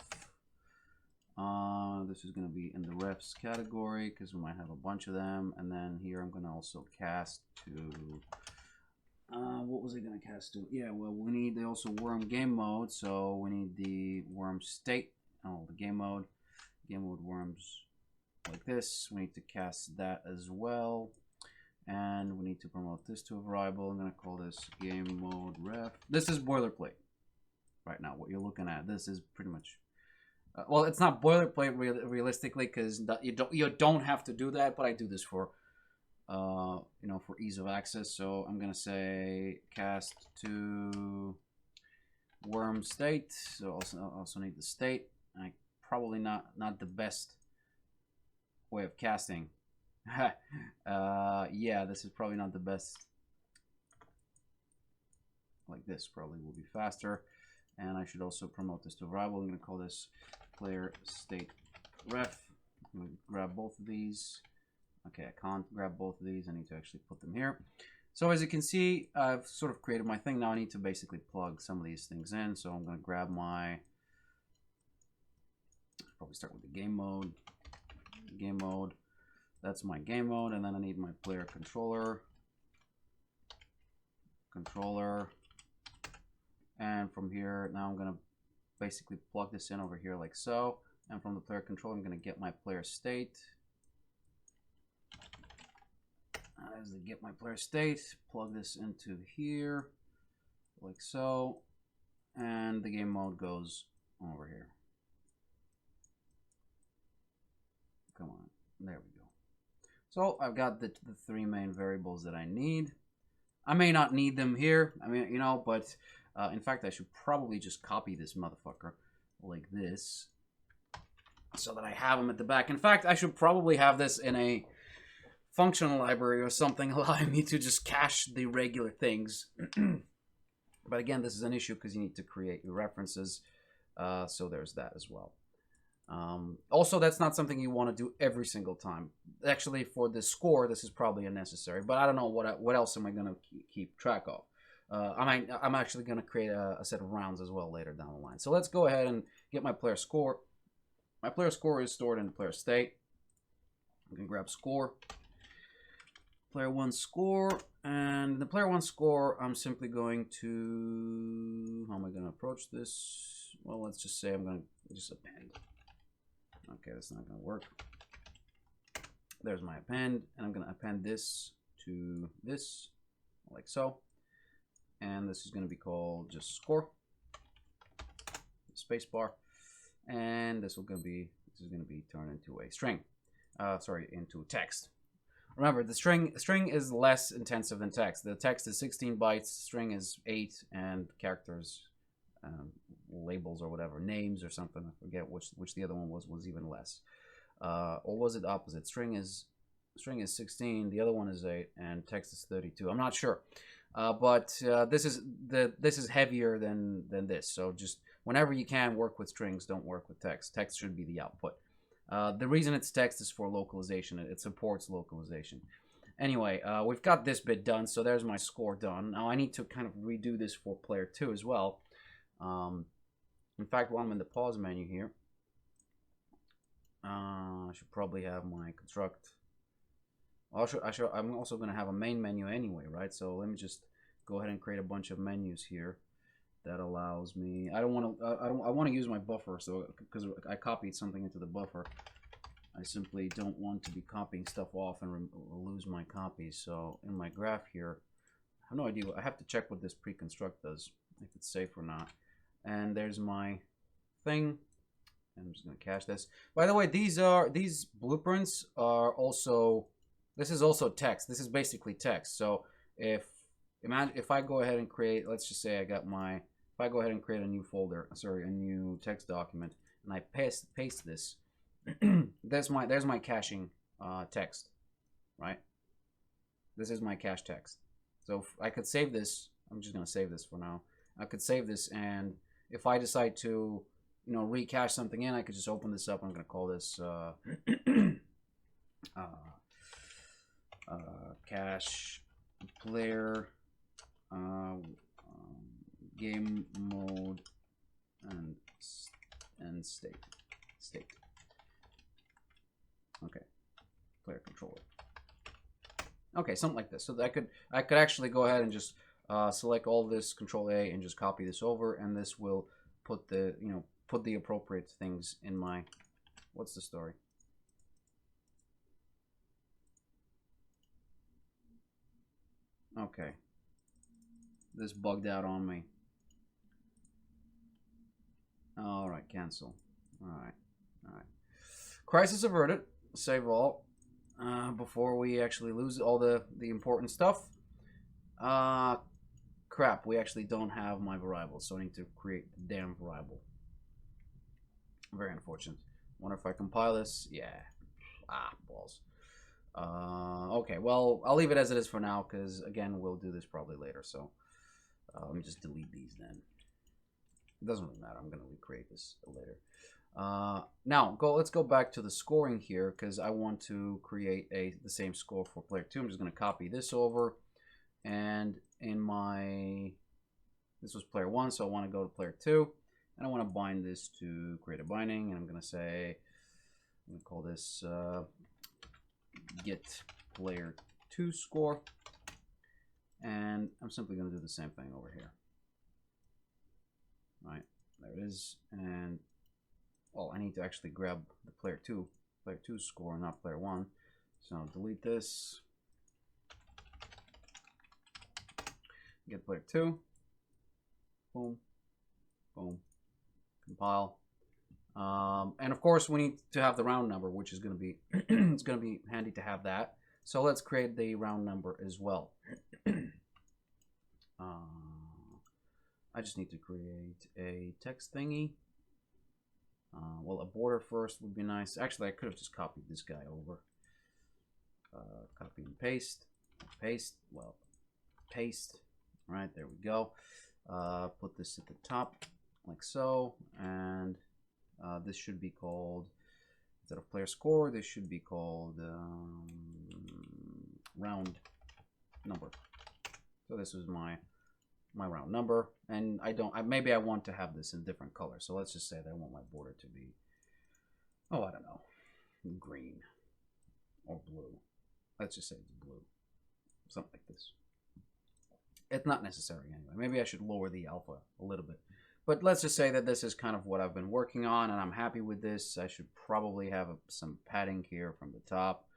This is going to be in the refs category because we might have a bunch of them. And then here I'm going to also cast to, what was it going to cast to? Yeah, well, we need also worm game mode. So we need the worm state. Oh, the game mode worms like this. We need to cast that as well. And we need to promote this to a variable. I'm going to call this game mode ref. This is boilerplate right now. What you're looking at, this is pretty much. Well, it's not boilerplate realistically because you don't have to do that, but I do this for you know, for ease of access. So I'm gonna say cast to worm state. So also need the state. Probably not the best way of casting. Yeah, this is probably not the best. Like this probably will be faster. And I should also promote this to a variable. I'm going to call this player state ref. I'm going to grab both of these. Okay, I can't grab both of these. I need to actually put them here. So as you can see, I've sort of created my thing. Now I need to basically plug some of these things in. So I'm going to grab my, probably start with the game mode. Game mode. That's my game mode. And then I need my player controller. And from here, now I'm going to basically plug this in over here like so. And from the player controller, I'm going to get my player state. As I get my player state, plug this into here like so. And the game mode goes over here. Come on. There we go. So I've got the three main variables that I need. I may not need them here. I mean, you know, but in fact, I should probably just copy this motherfucker like this so that I have them at the back. In fact, I should probably have this in a functional library or something allowing me to just cache the regular things. But again, this is an issue because you need to create your references. So there's that as well. Also, that's not something you want to do every single time. Actually, for the score, this is probably unnecessary. But I don't know what else am I going to keep track of. I'm actually going to create a set of rounds as well later down the line. So let's go ahead and get my player score. My player score is stored in the player state. I'm going to grab score. Player 1 score. And the player 1 score, I'm simply going to... How am I going to approach this? Well, let's just say I'm going to just append. Okay, that's not going to work. There's my append. And I'm going to append this to this, like so. And this is going to be called just score, spacebar, and this is going to be turned into a string, into text. Remember, the string is less intensive than text. The text is 16 bytes, string is 8, and characters, labels or whatever, names or something. I forget which the other one was even less, or was it opposite? String is 16, the other one is 8, and text is 32. I'm not sure. But this is heavier than this. So just whenever you can work with strings, don't work with text. Text should be the output. The reason it's text is for localization. It supports localization. Anyway, we've got this bit done. So there's my score done. Now I need to kind of redo this for player 2 as well. In fact, while I'm in the pause menu here, I should probably have my construct. I'm also going to have a main menu anyway, right? So let me just go ahead and create a bunch of menus here that allows me. I want to use my buffer, so because I copied something into the buffer, I simply don't want to be copying stuff off and lose my copies. So in my graph here, I have no idea. I have to check what this pre-construct does, if it's safe or not. And there's my thing, I'm just going to cache this. By the way, these blueprints are also, this is also text. This is basically text. So if I go ahead and create, let's just say I got my, if I go ahead and create a new folder, sorry, a new text document, and I paste this, there's my caching text, right? This is my cache text. So if I could save this, I'm just going to save this for now. I could save this, and if I decide to, you know, recache something in, I could just open this up. I'm going to call this cache player game mode and state. Okay, player controller. Okay, something like this. So that I could actually go ahead and just select all this, Control A, and just copy this over, and this will put the, you know, put the appropriate things in my, what's the story? Okay, this bugged out on me. All right, cancel. All right. Crisis averted. Save all. Before we actually lose all the important stuff. Crap, we actually don't have my variable, so I need to create the damn variable. Very unfortunate. Wonder if I compile this. Yeah. Balls. Okay, well, I'll leave it as it is for now, because, again, we'll do this probably later, so let me just delete these then. It doesn't really matter. I'm going to recreate this later. Now, let's go back to the scoring here, because I want to create the same score for player 2. I'm just going to copy this over, and in my, this was player 1, so I want to go to player 2, and I want to bind this to create a binding, and I'm going to say, I'm going to call this get player 2 score, and I'm simply going to do the same thing over here. Right, there it is, and well, I need to actually grab the player 2 score, not player 1. So I'll delete this. Get player 2. Boom, boom. Compile. And of course, we need to have the round number, which is going to be it's going to be handy to have that. So let's create the round number as well. I just need to create a text thingy. Well, a border first would be nice. Actually, I could have just copied this guy over. Copy and paste. Well, paste. Right, there we go. Put this at the top, like so. And this should be called, instead of player score, this should be called round number. So this is my round number, and maybe I want to have this in different colors. So let's just say that I want my border to be, oh, I don't know, green or blue. Let's just say it's blue, something like this. It's not necessary anyway. Maybe I should lower the alpha a little bit, but let's just say that this is kind of what I've been working on, and I'm happy with this. I should probably have some padding here from the top,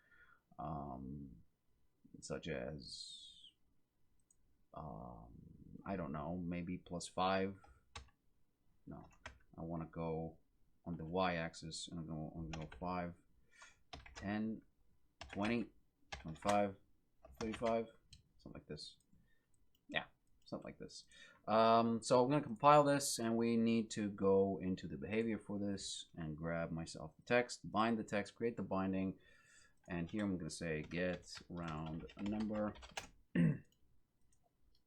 such as I don't know, maybe +5. No, I want to go on the y-axis, and I'm going to go 5, 10, 20, 25, 35, something like this. Yeah, something like this. So I'm going to compile this, and we need to go into the behavior for this and grab myself the text, bind the text, create the binding, and here I'm going to say get round number.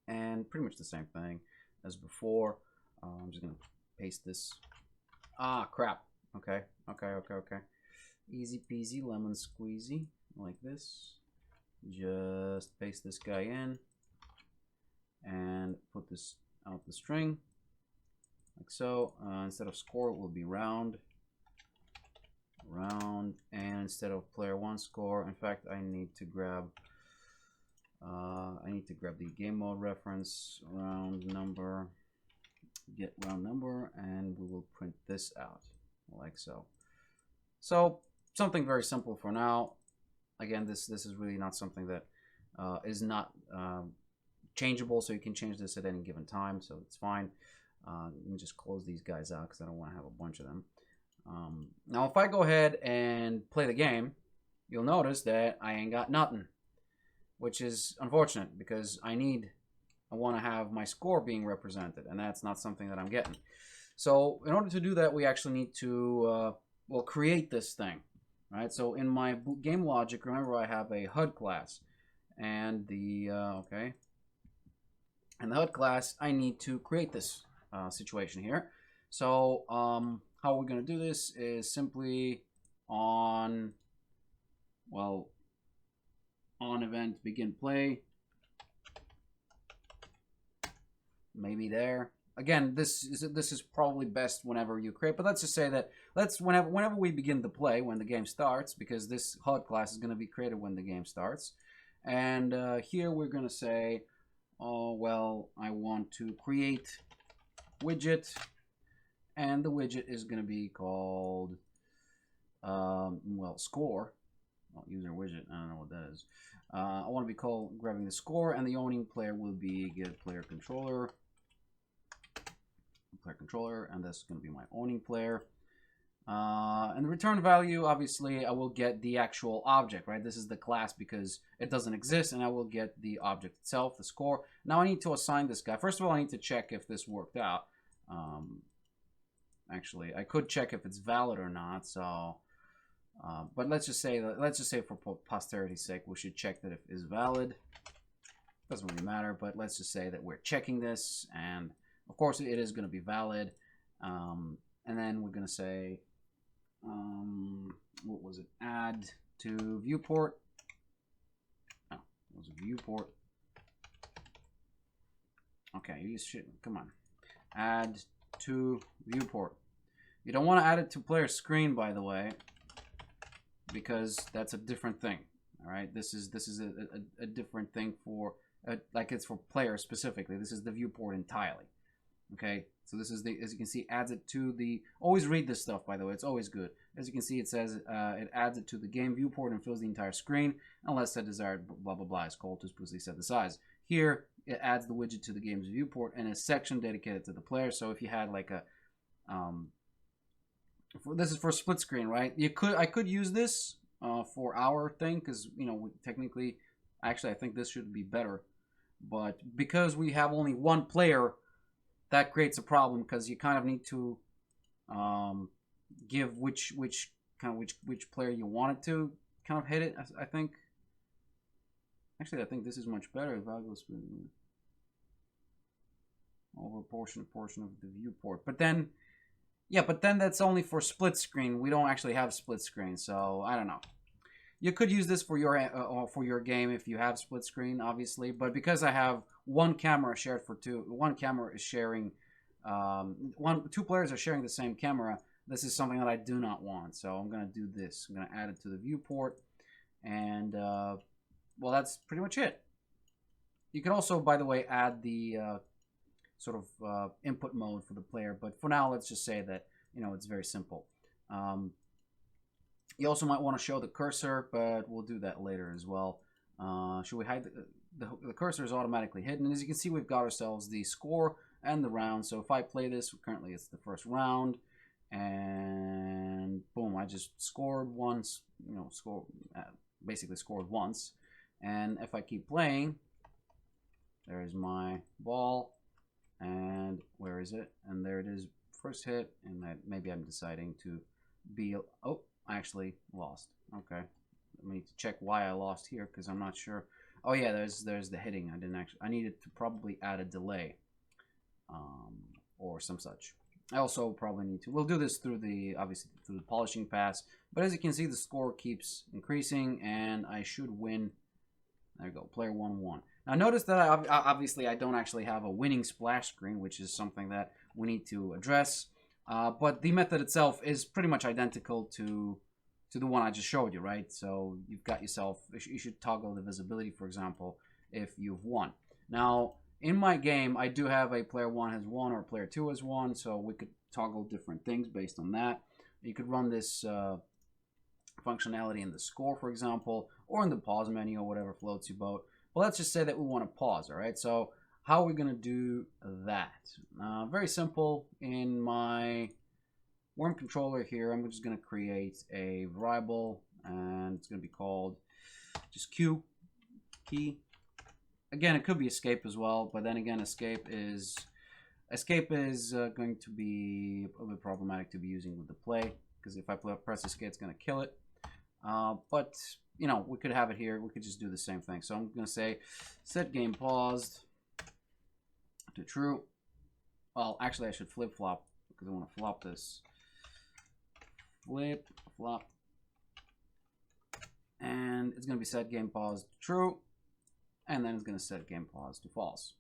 And pretty much the same thing as before. I'm just going to paste this. Crap. Okay. Easy peasy lemon squeezy, like this. Just paste this guy in and put this out the string, like so. Instead of score, it will be round, and instead of player 1 score, in fact, I need to grab the game mode reference, round number, get round number, and we will print this out like so. So something very simple for now. Again, this is really not something that is not changeable, so you can change this at any given time, so it's fine. Let me just close these guys out because I don't want to have a bunch of them. Now, if I go ahead and play the game, you'll notice that I ain't got nothing, which is unfortunate because I want to have my score being represented, and that's not something that I'm getting. So in order to do that, we actually need to, well, create this thing, right? So in my game logic, remember I have a HUD class, and the, okay, and the HUD class, I need to create this situation here. So how we're going to do this is simply on, well, on event begin play, maybe there. Again, this is probably best whenever you create, but let's just say that whenever we begin to play, when the game starts, because this HUD class is going to be created when the game starts. And here we're going to say, oh, well, I want to create widget, and the widget is going to be called, well, score. Well, user widget, I don't know what that is. I want to be grabbing the score, and the owning player will be get player controller, and that's going to be my owning player. And the return value, obviously, I will get the actual object, right? This is the class because it doesn't exist, and I will get the object itself, the score. Now I need to assign this guy. First of all, I need to check if this worked out. Actually, I could check if it's valid or not. So, but let's just say for posterity's sake, we should check that if it's valid. Doesn't really matter, but let's just say that we're checking this, and of course it is going to be valid. And then we're going to say, what was it? Add to viewport. Oh, it was a viewport. Okay, you should, come on. Add to viewport. You don't want to add it to player screen, by the way, because that's a different thing. All right, this is a different thing for like it's for player specifically. This is the viewport entirely. Okay, so this is the, as you can see, adds it to the, always read this stuff, by the way, it's always good. As you can see, it says it adds it to the game viewport and fills the entire screen unless the desired blah blah blah is called to explicitly set the size. Here it adds the widget to the game's viewport and a section dedicated to the player. So if you had like a this is for split screen, right? I could use this for our thing, because you know, technically, actually I think this should be better, but because we have only one player, that creates a problem, because you kind of need to give which player you want it to kind of hit it. I think. Actually, I think this is much better. Over portion of the viewport, but then, yeah, but then that's only for split screen. We don't actually have split screen, so I don't know. You could use this for your game if you have split screen, obviously. But because I have one camera shared for two, one camera is sharing, two players are sharing the same camera. This is something that I do not want. So I'm gonna do this. I'm gonna add it to the viewport, and well, that's pretty much it. You can also, by the way, add the sort of input mode for the player. But for now, let's just say that, you know, it's very simple. You also might want to show the cursor, but we'll do that later as well. Should we hide the cursor is automatically hidden, and as you can see, we've got ourselves the score and the round. So if I play this, currently it's the first round, and boom, I just scored once. You know, basically scored once. And if I keep playing, there's my ball, and where is it? And there it is, first hit, and maybe I'm deciding to be, oh, I actually lost. Okay, I need to check why I lost here, because I'm not sure. Oh yeah, there's the hitting. I needed to probably add a delay, or some such. I also probably need to, we'll do this through the, obviously through the polishing pass, but as you can see, the score keeps increasing, and I should win. There you go, player 1-1. Now notice that obviously I don't actually have a winning splash screen, which is something that we need to address. But the method itself is pretty much identical to the one I just showed you, right? So you've got yourself, you should toggle the visibility, for example, if you've won. Now, in my game, I do have a player 1 has won or player 2 has won, so we could toggle different things based on that. You could run this functionality in the score, for example, or in the pause menu, or whatever floats your boat. But let's just say that we want to pause, all right? So how are we going to do that? Very simple. In my worm controller here, I'm just going to create a variable, and it's going to be called just Q key. Again, it could be escape as well, but then again, escape is going to be a bit problematic to be using with the play, because if I press escape, it's going to kill it. But you know, we could have it here. We could just do the same thing. So I'm going to say set game paused to true. Well, actually, I should flip flop because I want to flop this. Flip flop, and it's going to be set game paused to true, and then it's going to set game pause to false.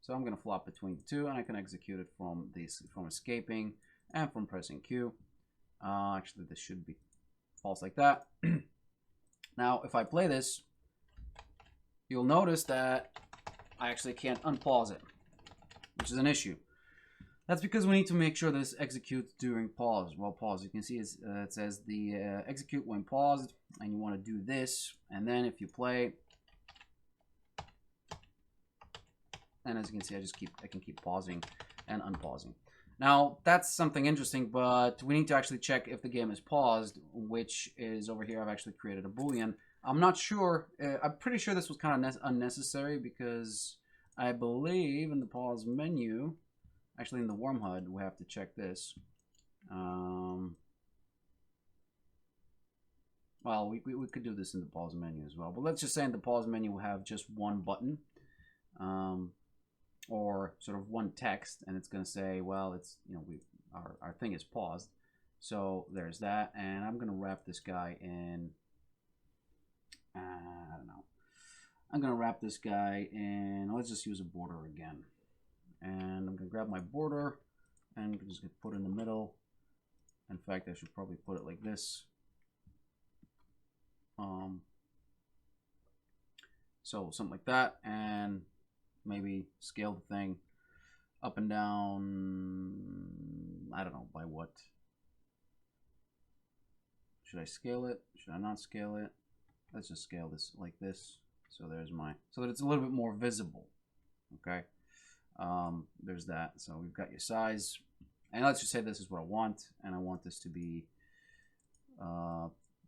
So I'm going to flop between the two, and I can execute it from escaping and from pressing Q. Actually, this should be false like that. Now, if I play this, you'll notice that I actually can't unpause it, which is an issue. That's because we need to make sure this executes during pause. While pause, you can see it says the execute when paused, and you want to do this, and then if you play, and as you can see, I can keep pausing and unpausing. Now, that's something interesting, but we need to actually check if the game is paused, which is over here. I've actually created a Boolean. I'm not sure. I'm pretty sure this was kind of unnecessary because I believe in the pause menu, actually in the worm HUD, we have to check this. Well, we could do this in the pause menu as well, but let's just say in the pause menu we have just one button. Or sort of one text, and it's going to say, well, it's, you know, our thing is paused. So there's that, and I'm going to wrap this guy in, I don't know. I'm going to wrap this guy in, let's just use a border again. And I'm going to grab my border, and I'm just going to put it in the middle. In fact, I should probably put it like this. So something like that, and maybe scale the thing up and down. I don't know by what. Should I scale it? Should I not scale it? Let's just scale this like this. So there's so that it's a little bit more visible. Okay. There's that. So we've got your size, and let's just say this is what I want, and I want this to be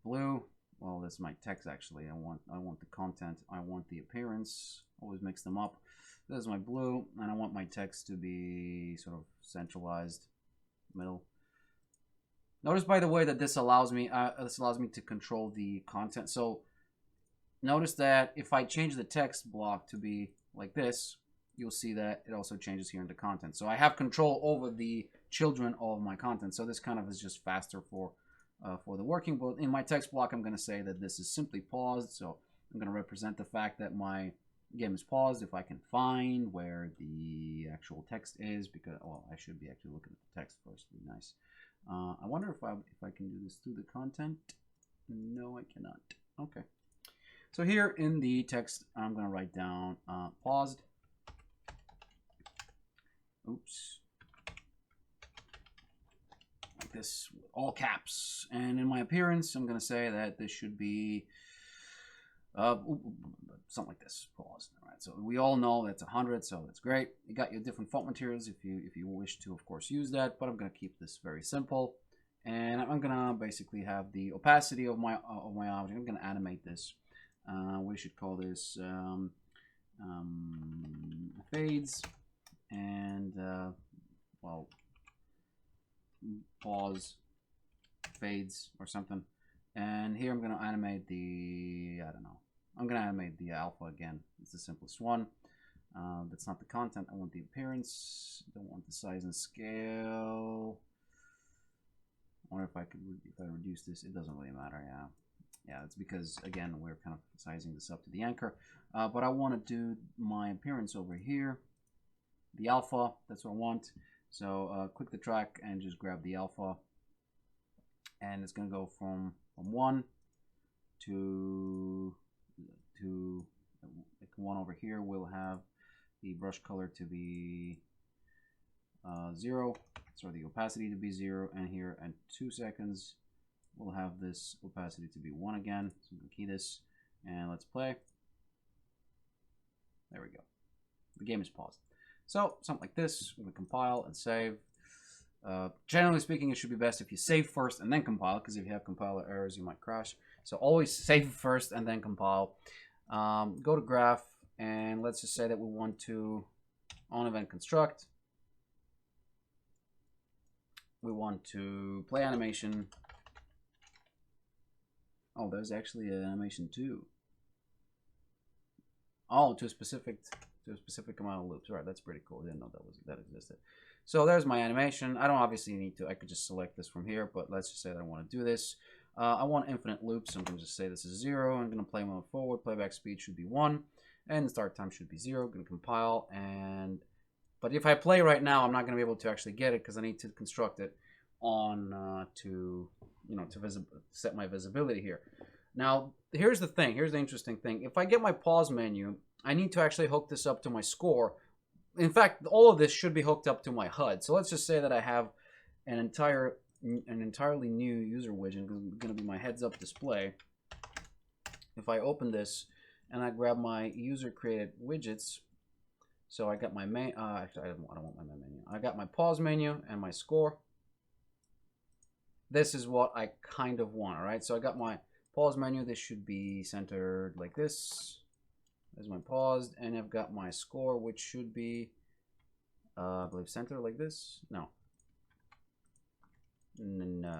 blue. Well, that's my text actually. I want the content. I want the appearance. Always mix them up. This is my blue, and I want my text to be sort of centralized, middle. Notice, by the way, that this allows me to control the content. So notice that if I change the text block to be like this, you'll see that it also changes here in the content. So I have control over the children of my content. So this kind of is just faster for the working. But in my text block, I'm going to say that this is simply paused. So I'm going to represent the fact that my game is paused if I can find where the actual text is, because, well, I should be actually looking at the text first. Be nice. I wonder if I can do this through the content. No, I cannot. Okay. So here in the text, I'm going to write down paused. Oops. Like this, all caps. And in my appearance, I'm going to say that this should be something like this, paused. All right, so we all know that's 100, so that's great. You got your different font materials if you wish to, of course, use that, but I'm going to keep this very simple, and I'm going to basically have the opacity of my object. I'm going to animate this. We should call this fades, and well, pause fades or something. And here I'm going to animate the, I don't know, I'm going to animate the alpha again. It's the simplest one. That's not the content. I want the appearance. Don't want the size and scale. I wonder if I reduce this. It doesn't really matter. Yeah, it's because, again, we're kind of sizing this up to the anchor. But I want to do my appearance over here. The alpha, that's what I want. So click the track and just grab the alpha. And it's going to go from 1 to like 1 over here. We'll have the brush color to be 0, so the opacity to be 0, and here at 2 seconds we'll have this opacity to be 1 again. So I'm going to key this and let's play. There we go. The game is paused. So something like this, we compile and save. Generally speaking, it should be best if you save first and then compile, because if you have compiler errors, you might crash. So always save first and then compile. Go to graph, and let's just say that we want to on event construct. We want to play animation. Oh, there's actually an animation too. Oh, to a specific amount of loops. All right, that's pretty cool. Didn't know that existed. So there's my animation. I don't obviously need to. I could just select this from here, but let's just say that I want to do this. I want infinite loops. So I'm going to just say this is 0. I'm going to play mode forward. Playback speed should be 1, and start time should be 0. I'm going to compile, but if I play right now, I'm not going to be able to actually get it because I need to construct it on to set my visibility here. Now, here's the thing. Here's the interesting thing. If I get my pause menu, I need to actually hook this up to my score. In fact, all of this should be hooked up to my HUD. So let's just say that I have an entirely new user widget. It's going to be my heads-up display. If I open this and I grab my user-created widgets, so I got my main. Actually, I don't want my main menu. I got my pause menu and my score. This is what I kind of want. All right. So I got my pause menu. This should be centered like this. There's my paused, and I've got my score, which should be, I believe, centered like this. No. No.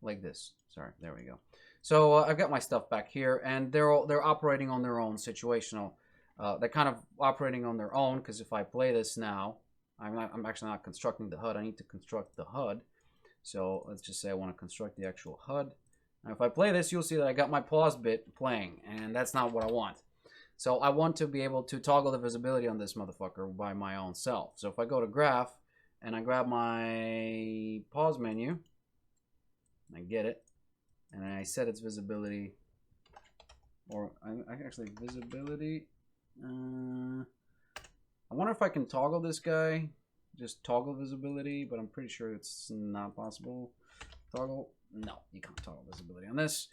Like this. Sorry, there we go. So I've got my stuff back here, and they're operating on their own situational. They're kind of operating on their own because if I play this now, I'm actually not constructing the HUD. I need to construct the HUD. So let's just say I want to construct the actual HUD. Now, if I play this, you'll see that I got my pause bit playing, and that's not what I want. So I want to be able to toggle the visibility on this motherfucker by my own self. So if I go to graph and I grab my pause menu, I get it, and I set its visibility, or I actually visibility. I wonder if I can toggle this guy, just toggle visibility, but I'm pretty sure it's not possible. Toggle. No, you can't toggle visibility on this.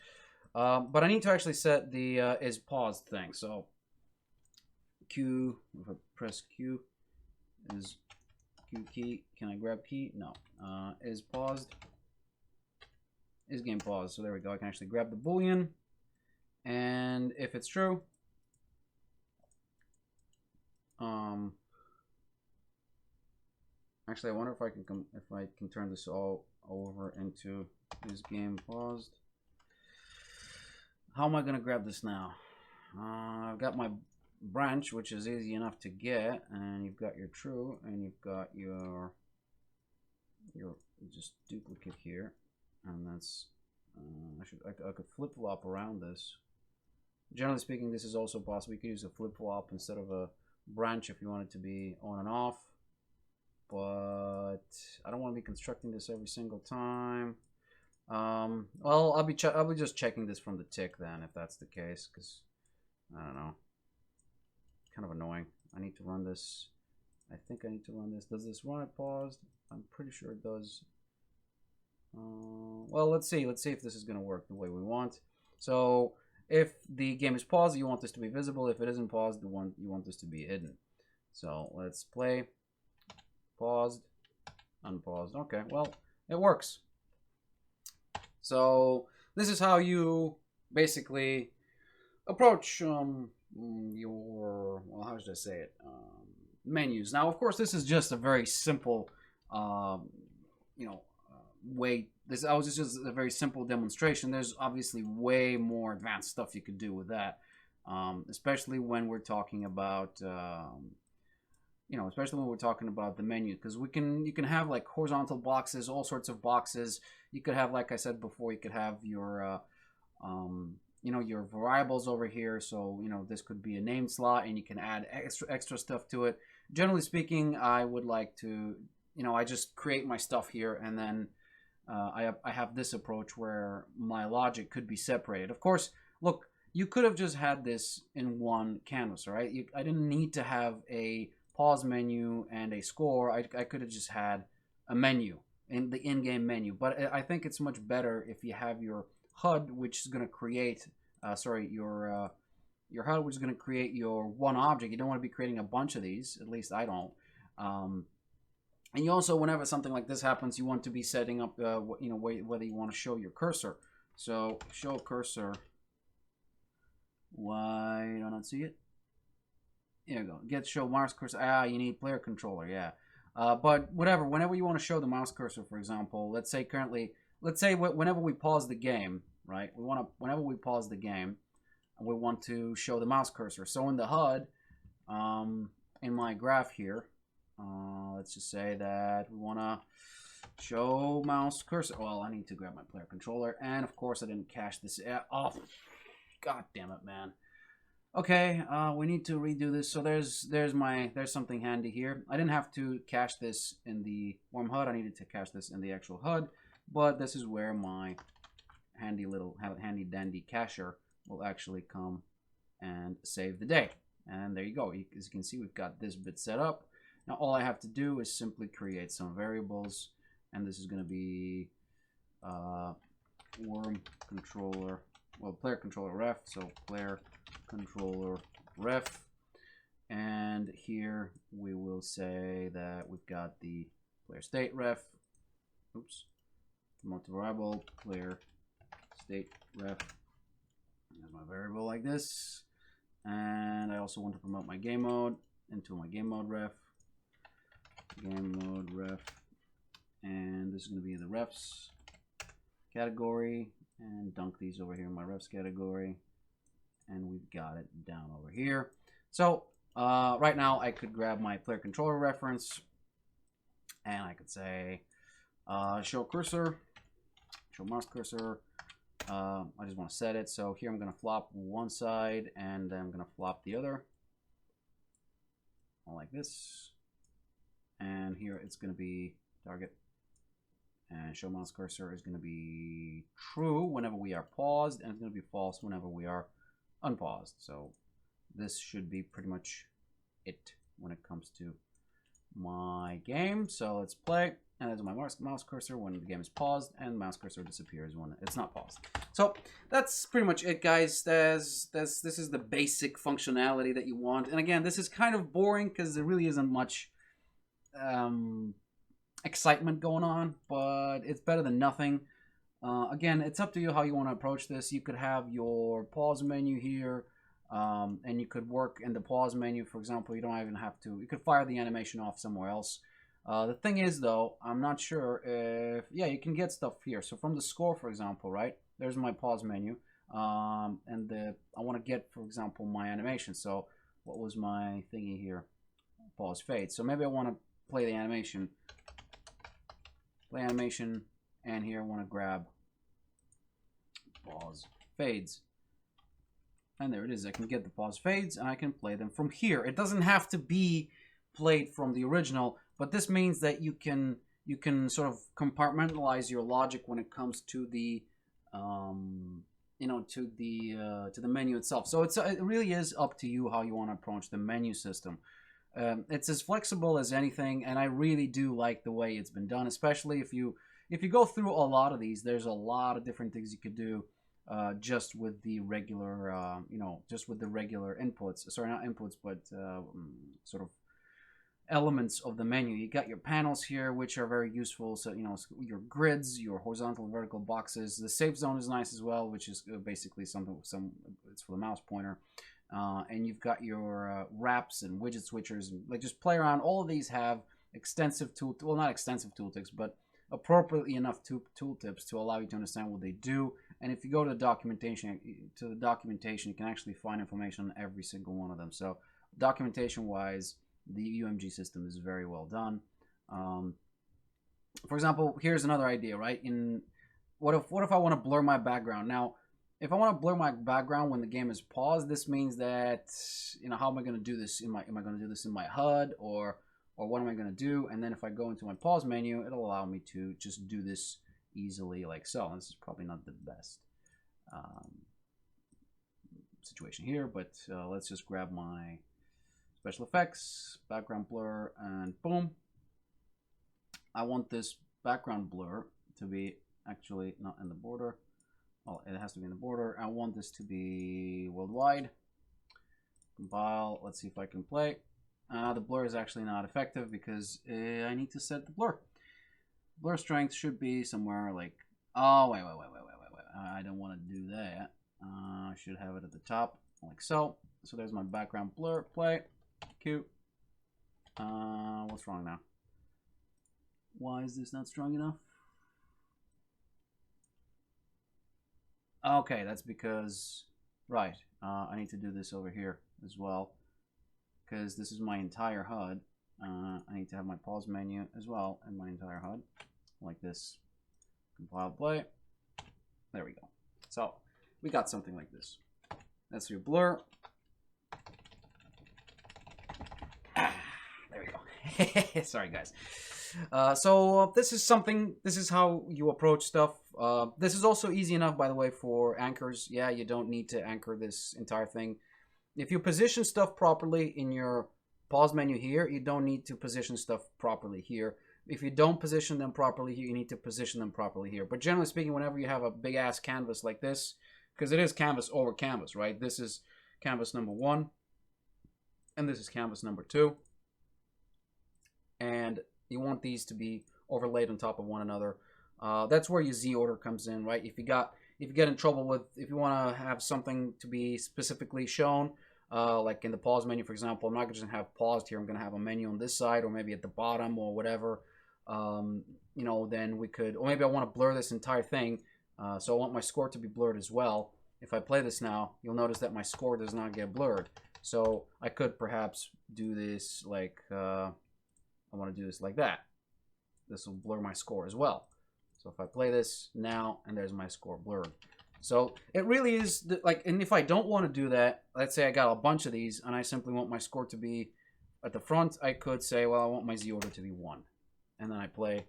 But I need to actually set the is paused thing. So Q, if I press Q, is Q key. Can I grab key? No. Is paused. Is game paused. So there we go. I can actually grab the Boolean. And if it's true, actually I wonder if I can turn this all over into is game paused. How am I gonna grab this now? I've got my branch, which is easy enough to get, and you've got your true, and you've got your just duplicate here, and that's I could flip flop around this. Generally speaking, this is also possible. You could use a flip flop instead of a branch if you want it to be on and off. But I don't want to be constructing this every single time. Well, I'll be just checking this from the tick then, if that's the case, because I don't know, kind of annoying. I need to run this. I think I need to run this. Does this run it paused? I'm pretty sure it does. Well, let's see if this is going to work the way we want. So if the game is paused, you want this to be visible. If it isn't paused, you want this to be hidden. So let's play. Paused, unpaused. Okay, well, it works. So this is how you basically approach your, well, how should I say it, menus. Now, of course, this is just a very simple, way. This was just a very simple demonstration. There's obviously way more advanced stuff you could do with that, especially when we're talking about. Especially when we're talking about the menu, because you can have like horizontal boxes, all sorts of boxes. You could have, like I said before, you could have your, your variables over here. So, this could be a name slot, and you can add extra stuff to it. Generally speaking, I would like to, I just create my stuff here, and then I have this approach where my logic could be separated. Of course, look, you could have just had this in one canvas, right? I didn't need to have a pause menu and a score. I could have just had a menu in the in-game menu, but I think it's much better if you have your HUD, which is going to create your HUD, which is going to create your one object. You don't want to be creating a bunch of these. At least I don't. And you also, whenever something like this happens, you want to be setting up, whether you want to show your cursor. So show cursor. Why do I not see it? Here we go. Get show mouse cursor. Ah, you need player controller. Yeah. But whatever. Whenever you want to show the mouse cursor, for example, let's say whenever we pause the game, right? Whenever we pause the game, we want to show the mouse cursor. So in the HUD, in my graph here, let's just say that we want to show mouse cursor. Well, I need to grab my player controller, and of course I didn't cache this. Oh, god damn it, man. Okay, we need to redo this. So there's something handy here. I didn't have to cache this in the warm HUD. I needed to cache this in the actual HUD, but this is where my handy dandy cacher will actually come and save the day. And there you go. As you can see, we've got this bit set up. Now all I have to do is simply create some variables, and this is going to be worm controller, well, player controller ref, so player controller ref, and here we will say that we've got the player state ref, oops, promote to variable, player state ref, there's my variable like this, and I also want to promote my game mode into my game mode ref, and this is going to be in the refs category, and dunk these over here in my refs category, and we've got it down over here. So right now I could grab my player controller reference, and I could say show cursor, show mouse cursor. I just want to set it, so here I'm going to flop one side, and then I'm going to flop the other, like this. And here it's going to be target, and show mouse cursor is going to be true whenever we are paused, and it's going to be false whenever we are unpaused. So this should be pretty much it when it comes to my game. So let's play, and there's my mouse cursor when the game is paused, and mouse cursor disappears when it's not paused. So that's pretty much it, guys. This is the basic functionality that you want. And again, this is kind of boring because there really isn't much excitement going on, but it's better than nothing. Again, it's up to you how you want to approach this. You could have your pause menu here, and you could work in the pause menu. For example, you don't even have to, you could fire the animation off somewhere else. The thing is, though, I'm not sure if, yeah, you can get stuff here. So from the score, for example, right, there's my pause menu, and I want to get, for example, my animation. So what was my thingy here? Pause fade. So maybe I want to play the animation, and here I want to grab pause fades, and there it is. I can get the pause fades, and I can play them from here. It doesn't have to be played from the original, but this means that you can sort of compartmentalize your logic when it comes to the to the menu itself. So it really is up to you how you want to approach the menu system. It's as flexible as anything, and I really do like the way it's been done, especially if you go through a lot of these. There's a lot of different things you could do just with the regular just with the regular inputs, sorry, not inputs, but sort of elements of the menu. You got your panels here, which are very useful. So your grids, your horizontal and vertical boxes. The safe zone is nice as well, which is basically it's for the mouse pointer. And you've got your wraps and widget switchers, and like, just play around. All of these have extensive not extensive tooltips, but appropriately enough tooltips to allow you to understand what they do. And if you go to the documentation, you can actually find information on every single one of them. So documentation wise, the UMG system is very well done. For example, here's another idea, right? What if I want to blur my background? Now, if I want to blur my background when the game is paused, this means that, how am I going to do this? Am I going to do this in my HUD, or what am I going to do? And then if I go into my pause menu, it'll allow me to just do this easily like so. And this is probably not the best situation here, but let's just grab my special effects, background blur, and boom. I want this background blur to be actually not in the border. Well, it has to be in the border. I want this to be worldwide. Compile. Let's see if I can play. the blur is actually not effective because I need to set the blur. Blur strength should be somewhere like, oh, wait. I don't want to do that. I should have it at the top, like so. So there's my background blur, play, cute. What's wrong now? Why is this not strong enough? Okay, that's because, right, I need to do this over here as well, because this is my entire HUD. I need to have my pause menu as well in my entire HUD, like this. Compile, play. There we go. So we got something like this. That's your blur. There we go. Sorry, guys. So this is how you approach stuff. This is also easy enough, by the way, for anchors. Yeah, you don't need to anchor this entire thing. If you position stuff properly in your pause menu here, you don't need to position stuff properly here. If you don't position them properly here, you need to position them properly here. But generally speaking, whenever you have a big ass canvas like this, because it is canvas over canvas, right? This is canvas number 1, and this is canvas number 2. And you want these to be overlaid on top of one another. That's where your Z order comes in, right? If you get in trouble with, if you want to have something to be specifically shown, like in the pause menu, for example, I'm not going to just have paused here. I'm going to have a menu on this side, or maybe at the bottom, or whatever. You know, then we could, or maybe I want to blur this entire thing, so I want my score to be blurred as well. If I play this now, you'll notice that my score does not get blurred. So I could perhaps do this like, I want to do this like that. This will blur my score as well. So if I play this now, and there's my score blurred. So it really is like, and if I don't want to do that, let's say I got a bunch of these and I simply want my score to be at the front, I could say, well, I want my Z order to be 1. And then I play,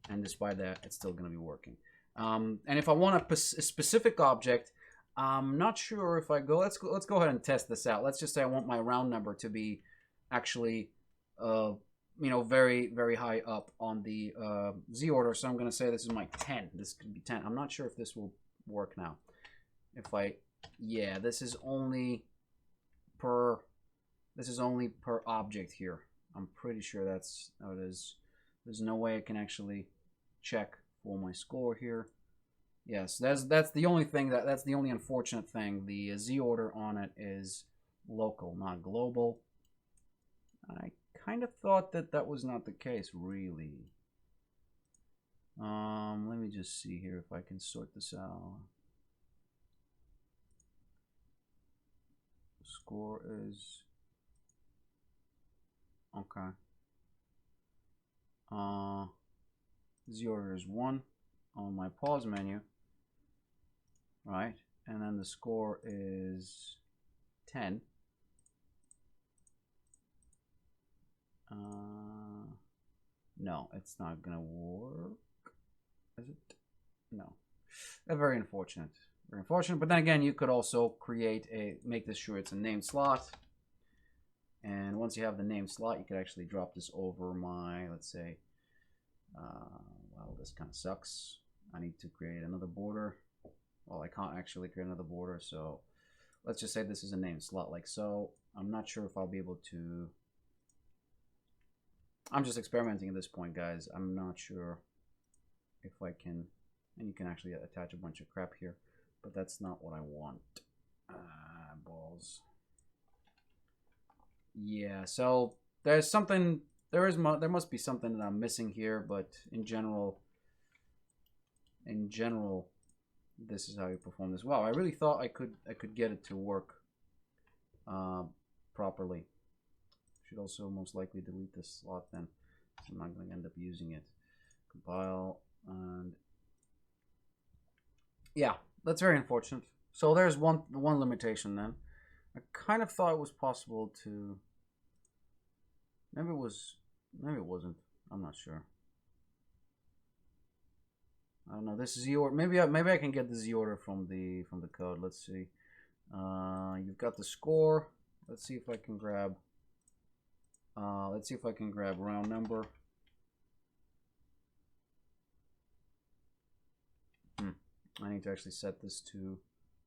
and despite that, it's still going to be working. And if I want a specific object, I'm not sure if I go, let's go ahead and test this out. Let's just say I want my round number to be actually, you know, very, very high up on the Z order. So I'm going to say this is my 10. This could be 10. I'm not sure if this will work now. If I, yeah, this is only per object here. I'm pretty sure that's how it is. There's no way I can actually check for my score here. Yes, that's the only thing that's the only unfortunate thing. The Z order on it is local, not global. I kind of thought that that was not the case, really. Let me just see here if I can sort this out. Score is okay. Z order is 1 on my pause menu, right? And then the score is 10. No, it's not gonna work. Is it? No. Very unfortunate. Very unfortunate. But then again, you could also make this sure it's a named slot. And once you have the named slot, you could actually drop this over my, let's say, well, this kind of sucks. I need to create another border. Well, I can't actually create another border, so let's just say this is a named slot like so. I'm not sure if I'll be able to. I'm just experimenting at this point, guys. I'm not sure if I can, and you can actually attach a bunch of crap here, but that's not what I want. Balls. Yeah, so there's something, there must be something that I'm missing here, but in general, this is how you perform this. Wow, I really thought I could get it to work properly. Should also most likely delete this slot then. So I'm not going to end up using it. Compile, and yeah, that's very unfortunate. So there's one limitation then. I kind of thought it was possible to. Maybe it was. Maybe it wasn't. I'm not sure. I don't know. This Z order. Maybe I can get the Z order from the code. Let's see. You've got the score. Let's see if I can grab. Let's see if I can grab round number. I need to actually set this to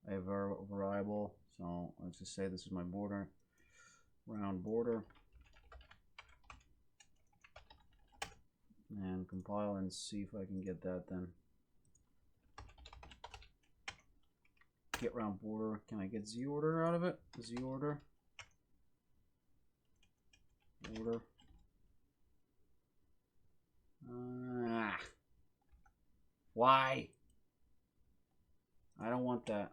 a variable. So let's just say this is my border, round border. and compile and see if I can get that then. Get round border. Can I get Z order out of it? Z order. Order. Why? I don't want that.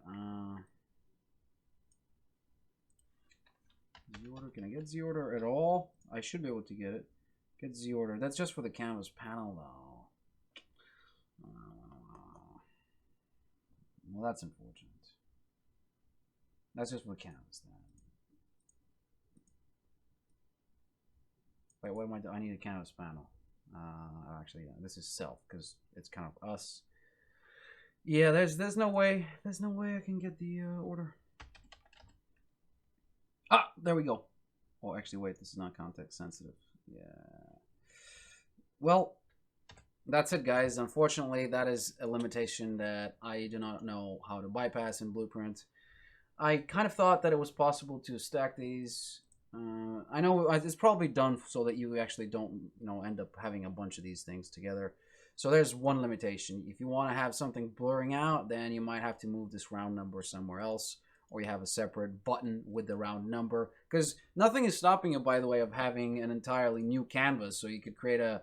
Z order. Can I get Z order at all? I should be able to get it. Get Z order. That's just for the canvas panel, though. Well, that's unfortunate. That's just for the canvas, then. Wait, what am I doing? I need a canvas panel. Actually, yeah, this is self because it's kind of us. Yeah, there's no way I can get the order. Ah, there we go. Oh, actually, wait, this is not context sensitive. Yeah. Well, that's it, guys. Unfortunately, that is a limitation that I do not know how to bypass in Blueprint. I kind of thought that it was possible to stack these. I know it's probably done so that you actually don't, end up having a bunch of these things together. So there's one limitation. If you want to have something blurring out, then you might have to move this round number somewhere else, or you have a separate button with the round number. Because nothing is stopping you, by the way, of having an entirely new canvas. So you could create an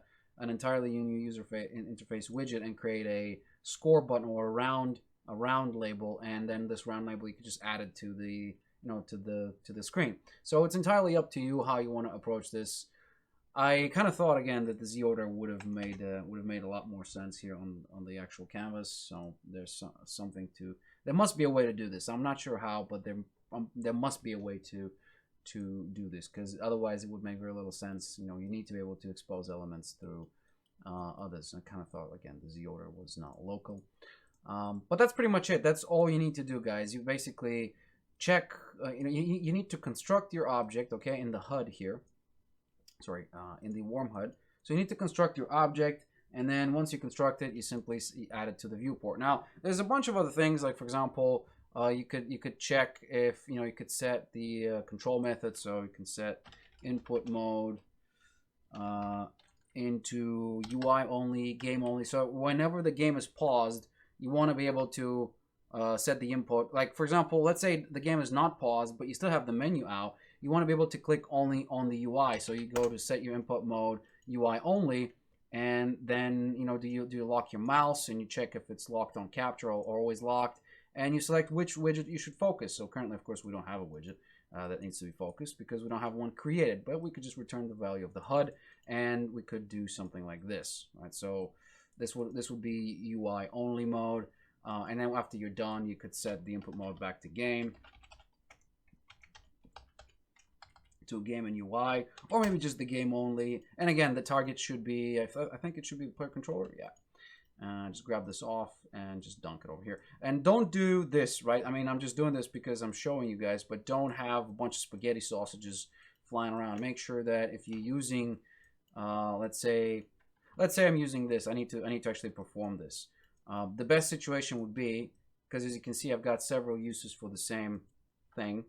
entirely new user interface widget and create a score button or a round label, and then this round label you could just add it to the to the screen. So it's entirely up to you how you want to approach this. I kind of thought again that the Z order would have made a lot more sense here on the actual canvas. So there's something to. There must be a way to do this. I'm not sure how, but there must be a way to do this, because otherwise it would make very little sense. You need to be able to expose elements through others. I kind of thought again the Z order was not local. But that's pretty much it. That's all you need to do, guys. You basically check, you need to construct your object, okay, in the HUD here. Sorry, in the warm HUD. So you need to construct your object, and then once you construct it, you simply add it to the viewport. Now, there's a bunch of other things, like for example, you could check if, you could set the control method, so you can set input mode into UI only, game only. So whenever the game is paused, you want to be able to set the input. Like, for example, let's say the game is not paused, but you still have the menu out. You want to be able to click only on the UI. So you go to set your input mode, UI only, and then, do you lock your mouse and you check if it's locked on capture or always locked, and you select which widget you should focus. So currently, of course, we don't have a widget that needs to be focused because we don't have one created, but we could just return the value of the HUD, and we could do something like this, right? So this would be UI only mode. And then after you're done, you could set the input mode back to game, to game and UI, or maybe just the game only. And again, the target should be, I think it should be the player controller. Yeah. Just grab this off and just dunk it over here. And don't do this, right? I mean, I'm just doing this because I'm showing you guys, but don't have a bunch of spaghetti sausages flying around. Make sure that if you're using, let's say I'm using this, I need to actually perform this. The best situation would be, because as you can see, I've got several uses for the same thing.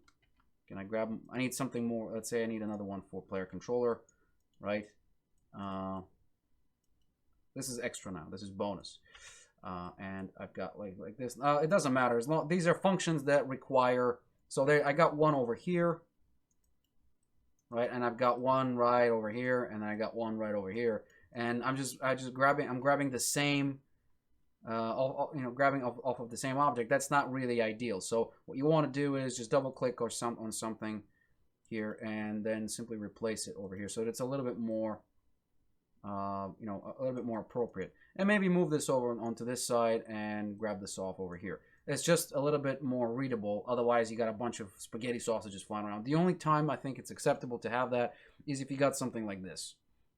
Can I grab them? I need something more. Let's say I need another one for player controller, right? This is extra now. This is bonus. And I've got like this. It doesn't matter. As long, these are functions that require. So there, I got one over here, right? And I've got one right over here, and then I got one right over here. And I'm grabbing the same. Grabbing off of the same object. That's not really ideal. So what you want to do is just double click on something here, and then simply replace it over here, so it's a little bit more, a little bit more appropriate. And maybe move this over onto this side and grab this off over here. It's just a little bit more readable. Otherwise, you got a bunch of spaghetti sausages flying around. The only time I think it's acceptable to have that is if you got something like this.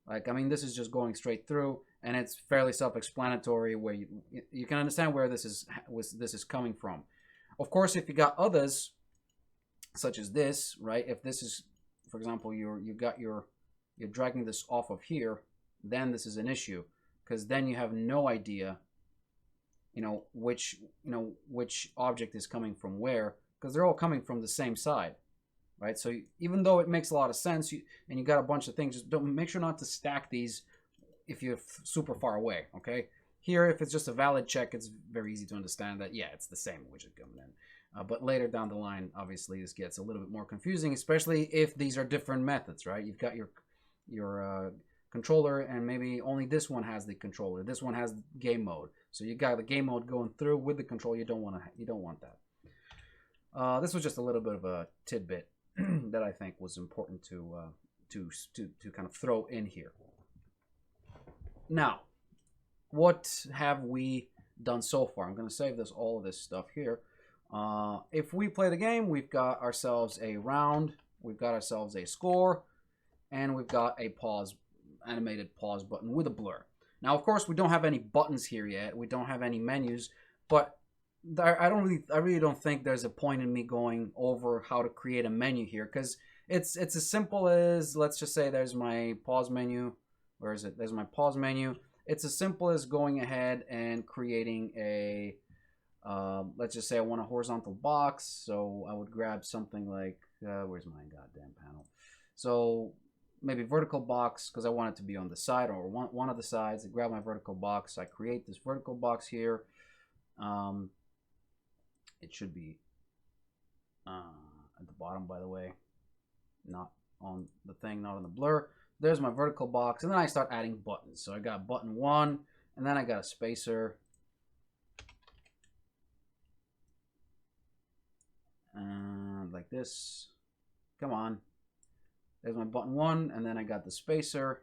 Like, I mean, this is just going straight through, and it's fairly self-explanatory where you can understand where this is coming from. Of course, if you got others, such as this, right? If this is, for example, you're dragging this off of here, then this is an issue, because then you have no idea, which object is coming from where, because they're all coming from the same side. Right, so even though it makes a lot of sense, and you got a bunch of things, just make sure not to stack these if you're super far away, okay? Here, if it's just a valid check, it's very easy to understand that, yeah, it's the same widget coming in. But later down the line, obviously, this gets a little bit more confusing, especially if these are different methods, right? You've got your controller, and maybe only this one has the controller. This one has game mode. So you got the game mode going through with the controller. You don't want that. This was just a little bit of a tidbit that I think was important to kind of throw in here. Now, what have we done so far? I'm going to save all of this stuff here. If we play the game, we've got ourselves a round, we've got ourselves a score, and we've got a animated pause button with a blur. Now, of course, we don't have any buttons here yet. We don't have any menus, but I really don't think there's a point in me going over how to create a menu here, because it's as simple as, let's just say there's my pause menu. Where is it? There's my pause menu. It's as simple as going ahead and creating a, let's just say I want a horizontal box. So I would grab something like, where's my goddamn panel? So maybe vertical box, because I want it to be on the side or one of the sides. I grab my vertical box. I create this vertical box here. It should be at the bottom, by the way, not on the thing, not on the blur. There's my vertical box, and then I start adding buttons. So I got button 1, and then I got a spacer. Like this. Come on. There's my button 1, and then I got the spacer.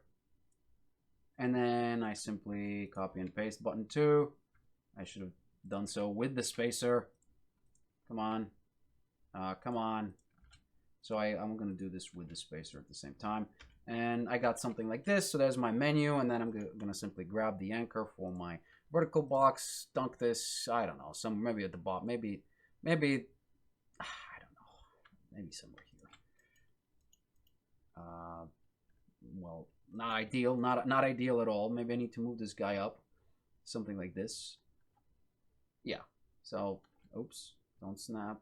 And then I simply copy and paste button 2. I should have done so with the spacer. Come on. Come on. So I'm going to do this with the spacer at the same time. And I got something like this. So there's my menu, and then I'm going to simply grab the anchor for my vertical box, dunk this, I don't know, maybe at the bottom, maybe I don't know, maybe somewhere here. Well, not ideal, not ideal at all. Maybe I need to move this guy up, something like this. Yeah. So, oops, don't snap.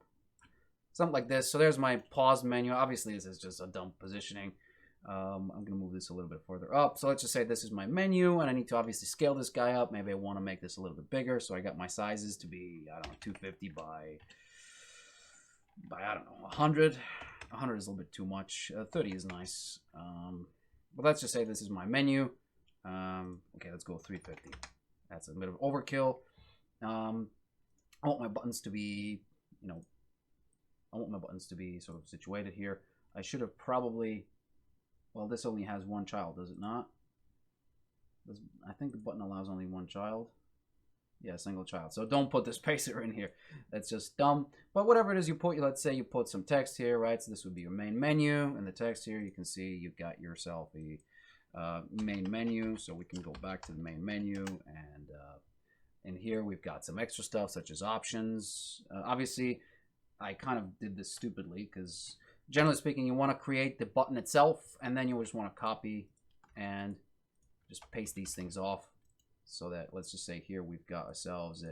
Something like this. So there's my pause menu. Obviously, this is just a dumb positioning. I'm going to move this a little bit further up. So let's just say this is my menu, and I need to obviously scale this guy up. Maybe I want to make this a little bit bigger. So I got my sizes to be, I don't know, 250 by I don't know, 100. 100 is a little bit too much. 30 is nice. But let's just say this is my menu. Okay, let's go 350. That's a bit of overkill. I want my buttons to be, I want my buttons to be sort of situated here. I should have probably, well, this only has one child, does it not? I think the button allows only one child. Yeah, single child. So don't put the spacer in here. That's just dumb. But whatever it is you put, let's say you put some text here, right? So this would be your main menu. And the text here, you can see you've got yourself a main menu. So we can go back to the main menu. And in here, we've got some extra stuff such as options. Obviously, I kind of did this stupidly because generally speaking, you want to create the button itself, and then you just want to copy and just paste these things off. So that, let's just say here we've got ourselves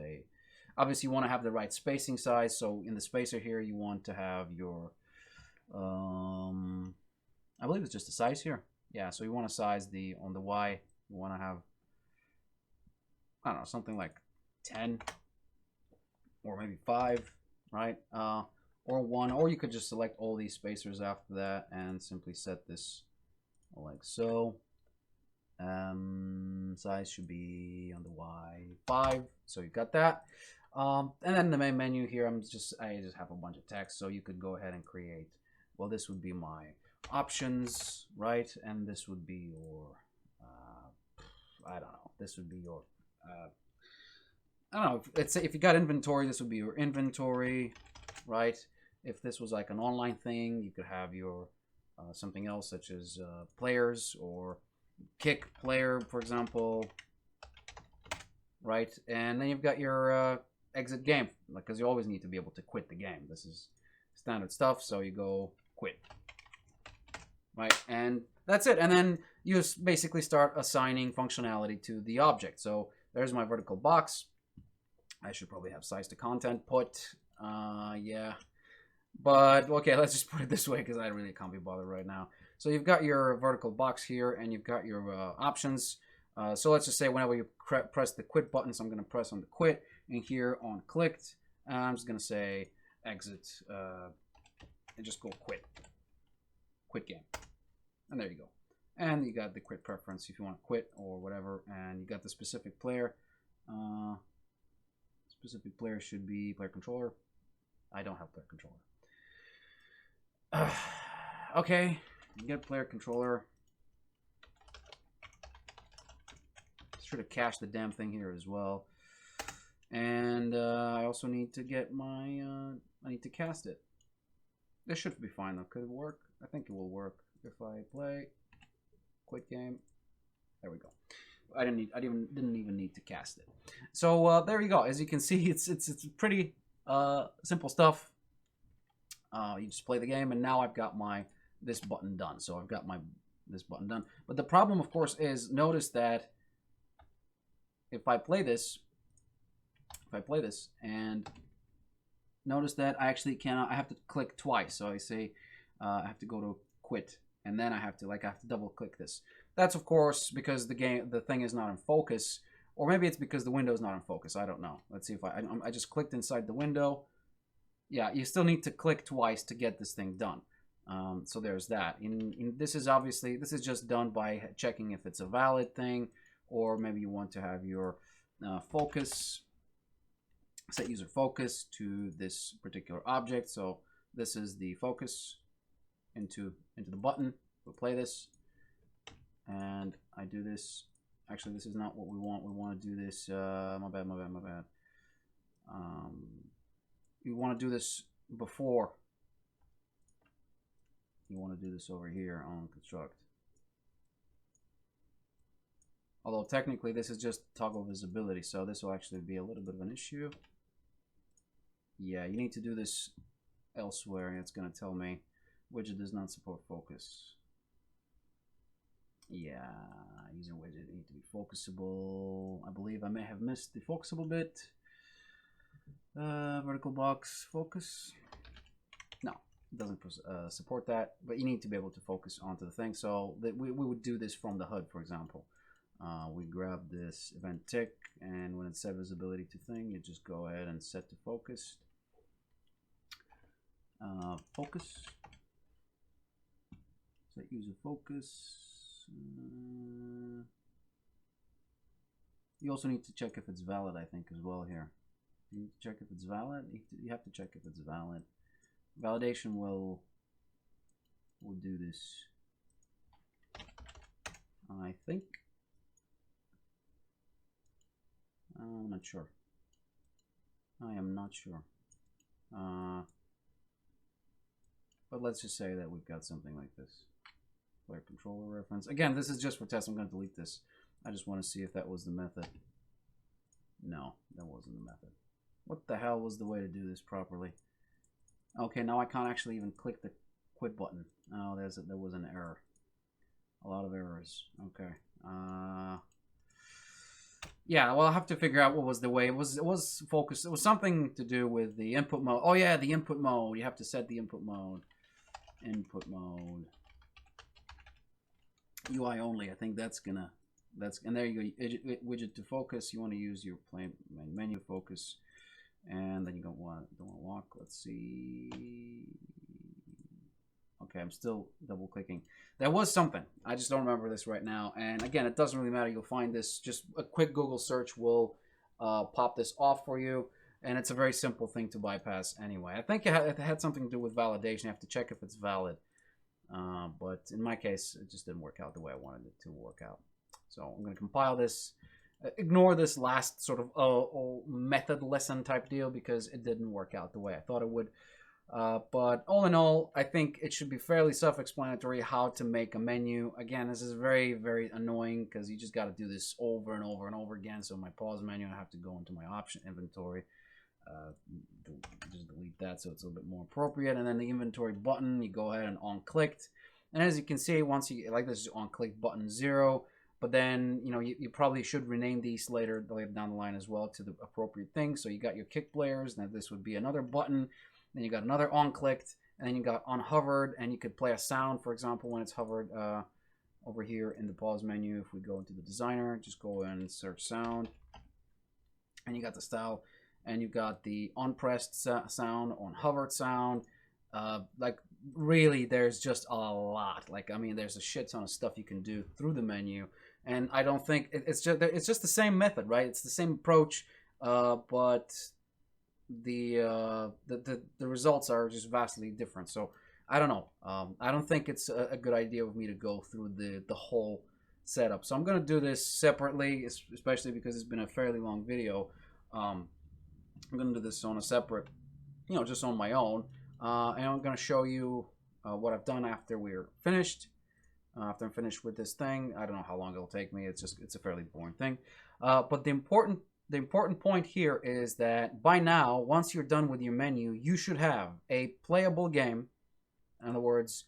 obviously you want to have the right spacing size. So in the spacer here, you want to have your, I believe it's just a size here. Yeah, so you want to size on the Y, you want to have, I don't know, something like 10 or maybe 5, right? Or 1, or you could just select all these spacers after that and simply set this like so. Size should be on the Y 5, so you've got that. And then the main menu here, I just have a bunch of text, so you could go ahead and create, well, this would be my options, right? And this would be your, I don't know, this would be your, I don't know, let's say if you got inventory, this would be your inventory, right? If this was like an online thing, you could have your something else such as players or kick player, for example, right? And then you've got your exit game, because you always need to be able to quit the game. This is standard stuff, so you go quit, right? And that's it. And then you just basically start assigning functionality to the object. So there's my vertical box. I should probably have size to content put, yeah. But okay, let's just put it this way because I really can't be bothered right now. So you've got your vertical box here, and you've got your options. So let's just say whenever you press the quit button, so I'm going to press on the quit, and here on clicked, I'm just going to say exit, and just go quit game. And there you go. And you got the quit preference if you want to quit or whatever, and you got the specific player. Specific player should be player controller. I don't have player controller. Okay, you get player controller. Sure to cache the damn thing here as well. And I also need to get my, I need to cast it. This should be fine though. Could it work? I think it will work. If I play, quit game, there we go. I didn't even need to cast it. So there you go. As you can see, it's pretty simple stuff. You just play the game, and now I've got this button done. So I've got this button done. But the problem, of course, is notice that if I play this, and notice that I actually cannot. I have to click twice. So I say I have to go to quit, and then I have to double click this. That's of course because the thing is not in focus, or maybe it's because the window is not in focus. I don't know. Let's see if I just clicked inside the window. Yeah, you still need to click twice to get this thing done. So there's that. This is just done by checking if it's a valid thing, or maybe you want to have your focus, set user focus to this particular object. So this is the focus into the button. We'll play this, and I do this. Actually, this is not what we want. We want to do this. My bad. You want to do this before. You want to do this over here on construct. Although technically this is just toggle visibility, so this will actually be a little bit of an issue. Yeah, you need to do this elsewhere, and it's going to tell me widget does not support focus. Yeah, user widget need to be focusable. I believe I may have missed the focusable bit. Vertical box focus. No, it doesn't support that, but you need to be able to focus onto the thing. So that we would do this from the HUD, for example. We grab this event tick, and when it's set visibility to thing, you just go ahead and set to focus. Focus. Set user focus. You also need to check if it's valid, I think, as well here. You need to check if it's valid. You have to check if it's valid. Validation will do this. I think. I'm not sure. I am not sure. But let's just say that we've got something like this. Player controller reference. Again, this is just for test. I'm going to delete this. I just want to see if that was the method. No, that wasn't the method. What the hell was the way to do this properly? Okay, now I can't actually even click the quit button. Oh, there was an error. A lot of errors. Okay. Yeah, well, I'll have to figure out what was the way. It was focused. It was something to do with the input mode. Oh yeah, the input mode. You have to set the input mode. Input mode. UI only. I think that's and there you go. Widget to focus. You want to use your main menu focus, and then you don't want lock. Let's see. Okay, I'm still double clicking. There was something. I just don't remember this right now. And again, it doesn't really matter. You'll find this. Just a quick Google search will pop this off for you. And it's a very simple thing to bypass anyway. I think it had something to do with validation. You have to check if it's valid. But in my case, it just didn't work out the way I wanted it to work out. So I'm going to compile this. Ignore this last sort of method lesson type deal because it didn't work out the way I thought it would. But all in all, I think it should be fairly self-explanatory how to make a menu. Again, this is very, very annoying because you just got to do this over and over and over again. So my pause menu, I have to go into my option inventory. Just delete that so it's a little bit more appropriate. And then the inventory button, you go ahead and on-clicked. And as you can see, once you like this is on-click button 0. But then, you know, you probably should rename these later down the line as well to the appropriate thing. So you got your kick players. Now this would be another button. Then you got another on-clicked, and then you got on-hovered, and you could play a sound, for example, when it's hovered, over here in the pause menu. If we go into the designer, just go and search sound, and you got the style, and you got the on pressed sound, on hovered sound. Like really, there's just a lot. Like, I mean, there's a shit ton of stuff you can do through the menu, and I don't think it's just the same method, right? It's the same approach, but the results are just vastly different. So I don't know. I don't think it's a good idea of me to go through the whole setup. So I'm gonna do this separately, especially because it's been a fairly long video. I'm gonna do this on a separate, just on my own, and I'm gonna show you what I've done after we're finished. After I'm finished with this thing, I don't know how long it'll take me. It's a fairly boring thing, but the important point here is that by now, once you're done with your menu, you should have a playable game. In other words,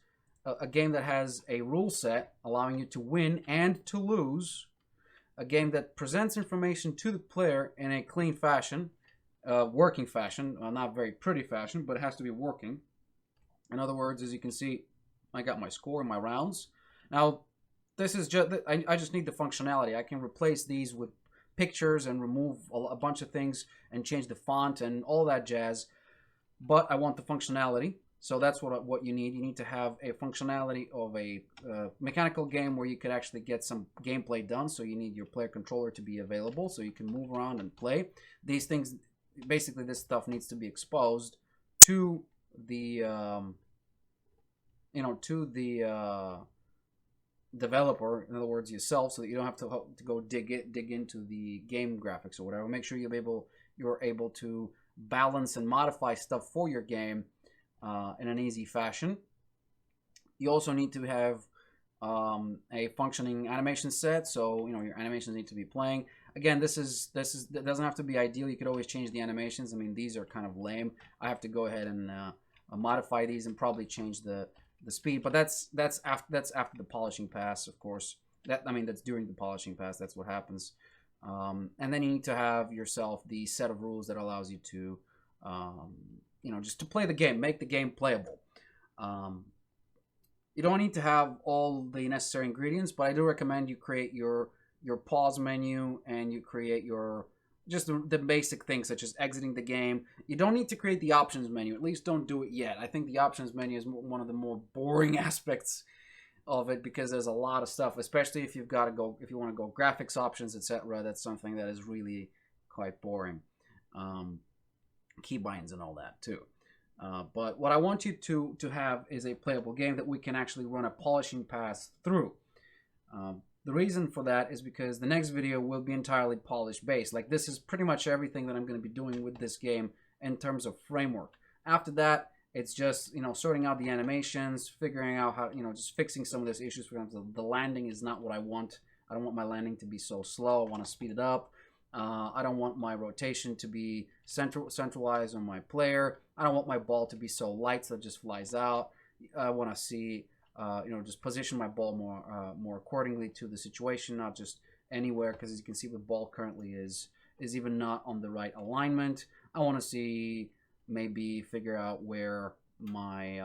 a game that has a rule set allowing you to win and to lose, a game that presents information to the player in a clean fashion, working fashion, not very pretty fashion, but it has to be working. In other words, as you can see, I got my score and my rounds. Now, this is just, I just need the functionality. I can replace these with pictures and remove a bunch of things and change the font and all that jazz, but I want the functionality. So that's what you need. You need to have a functionality of a mechanical game where you could actually get some gameplay done. So you need your player controller to be available so you can move around and play. These things, basically this stuff needs to be exposed to the, developer, in other words, yourself, so that you don't have to go dig into the game graphics or whatever. Make sure you're able to balance and modify stuff for your game in an easy fashion. You also need to have a functioning animation set, so your animations need to be playing. Again, that doesn't have to be ideal. You could always change the animations. I mean, these are kind of lame. I have to go ahead and modify these and probably change the speed, but that's after the polishing pass, of course. That's during the polishing pass. That's what happens. And then you need to have yourself the set of rules that allows you to just to play the game, make the game playable. You don't need to have all the necessary ingredients, but I do recommend you create your pause menu and you create just the basic things such as exiting the game. You don't need to create the options menu. At least don't do it yet. I think the options menu is one of the more boring aspects of it because there's a lot of stuff, especially if you want to go graphics options, etc. That's something that is really quite boring. Keybinds and all that too. But what I want you to have is a playable game that we can actually run a polishing pass through. The reason for that is because the next video will be entirely polish based. Like, this is pretty much everything that I'm going to be doing with this game in terms of framework. After that, it's just, sorting out the animations, figuring out how, just fixing some of those issues. For example, the landing is not what I want. I don't want my landing to be so slow. I want to speed it up. I don't want my rotation to be centralized on my player. I don't want my ball to be so light so it just flies out. I want to see just position my ball more accordingly to the situation, not just anywhere, because as you can see, the ball currently is even not on the right alignment. I want to see, maybe figure out where my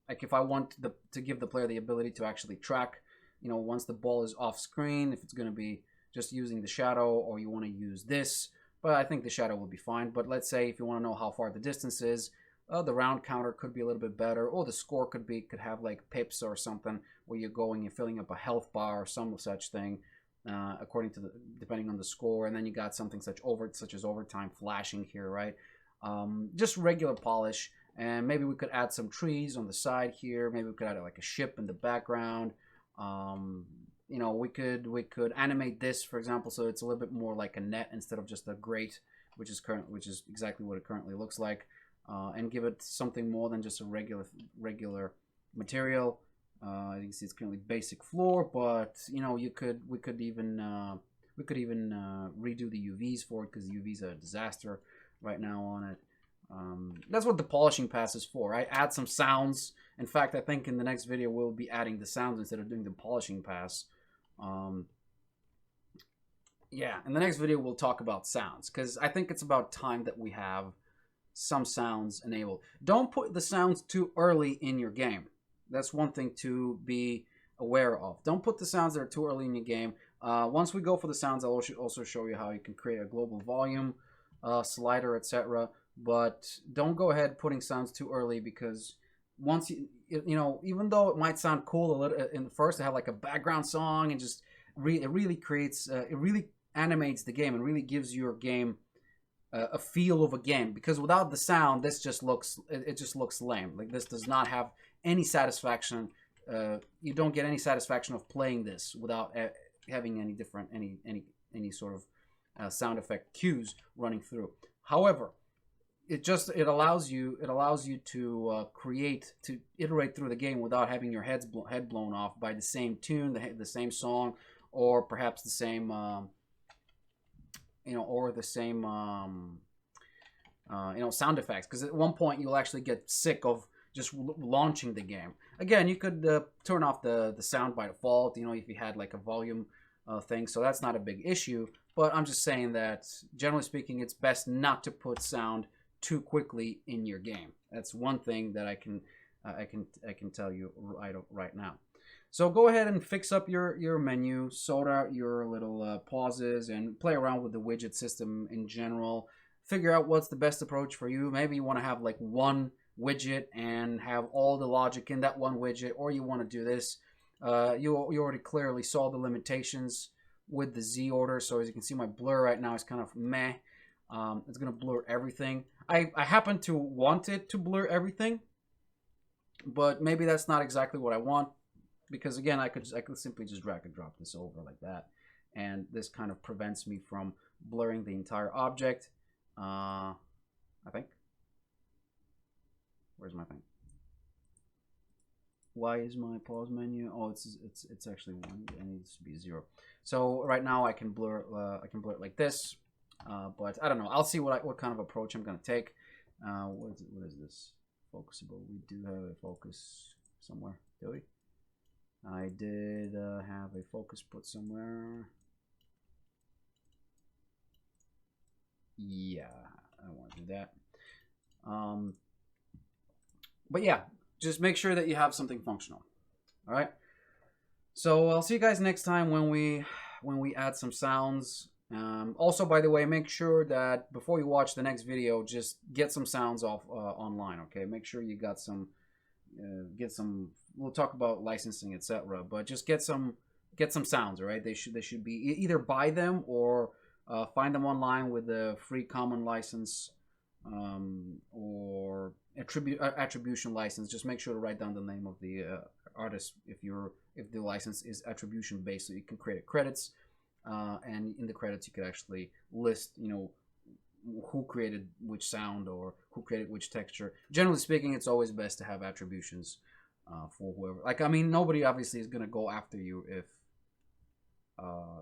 like if I want to give the player the ability to actually track, once the ball is off screen, if it's going to be just using the shadow, or you want to use this. But I think the shadow will be fine. But let's say if you want to know how far the distance is, the round counter could be a little bit better, or the score could have like pips or something where you're filling up a health bar or some such thing, depending on the score. And then you got something such as overtime flashing here, right? Just regular polish, and maybe we could add some trees on the side here. Maybe we could add like a ship in the background. We could animate this, for example, so it's a little bit more like a net instead of just a grate, which is exactly what it currently looks like. And give it something more than just a regular material. You can see it's currently basic floor, but we could even redo the UVs for it, because the UVs are a disaster right now on it. That's what the polishing pass is for. I add some sounds. In fact, I think in the next video we'll be adding the sounds instead of doing the polishing pass. Yeah, in the next video we'll talk about sounds, because I think it's about time that we have some sounds enabled. Don't put the sounds too early in your game. That's one thing to be aware of. Don't put the sounds that are too early in your game. Once we go for the sounds, I'll also show you how you can create a global volume slider, etc. But don't go ahead putting sounds too early, because once you know, even though it might sound cool a little in the first to have like a background song and just it really creates it really animates the game and really gives your game a feel of a game, because without the sound this just looks it just looks lame. Like, this does not have any satisfaction. You don't get any satisfaction of playing this without having any different any sort of sound effect cues running through. However, it allows you to iterate through the game without having your head blown off by the same tune, the same song, or perhaps the same or the same sound effects. Because at one point you'll actually get sick of just launching the game. Again, you could turn off the sound by default, if you had like a volume thing, so that's not a big issue. But I'm just saying that generally speaking, it's best not to put sound too quickly in your game. That's one thing that I can tell you right now. So go ahead and fix up your menu, sort out your little pauses, and play around with the widget system in general. Figure out what's the best approach for you. Maybe you want to have like one widget and have all the logic in that one widget, or you want to do this. You already clearly saw the limitations with the Z order. So as you can see, my blur right now is kind of meh. It's gonna blur everything. I happen to want it to blur everything, but maybe that's not exactly what I want, because again, I could simply just drag and drop this over like that, and this kind of prevents me from blurring the entire object. I think. Where's my thing? Why is my pause menu? Oh, it's actually 1. It needs to be 0. So right now I can blur it like this. But I don't know. I'll see what kind of approach I'm going to take. What is this? Focusable. We do have a focus somewhere, do we? I did have a focus put somewhere. Yeah, I want to do that. But yeah, just make sure that you have something functional. All right. So I'll see you guys next time when we add some sounds. Also, by the way, make sure that before you watch the next video, just get some sounds off online. Okay, make sure you got some, get some. We'll talk about licensing, etc. But just get some sounds. All right, they should be either buy them or find them online with the free common license or attribution license. Just make sure to write down the name of the artist if the license is attribution based, so you can create credits. And in the credits you could actually list who created which sound or who created which texture. Generally speaking, it's always best to have attributions for whoever. Like, I mean, nobody obviously is going to go after you if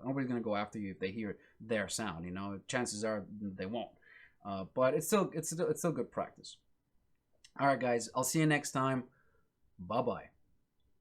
nobody's going to go after you if they hear their sound. Chances are they won't, but it's still good practice. All right guys, I'll see you next time. Bye bye.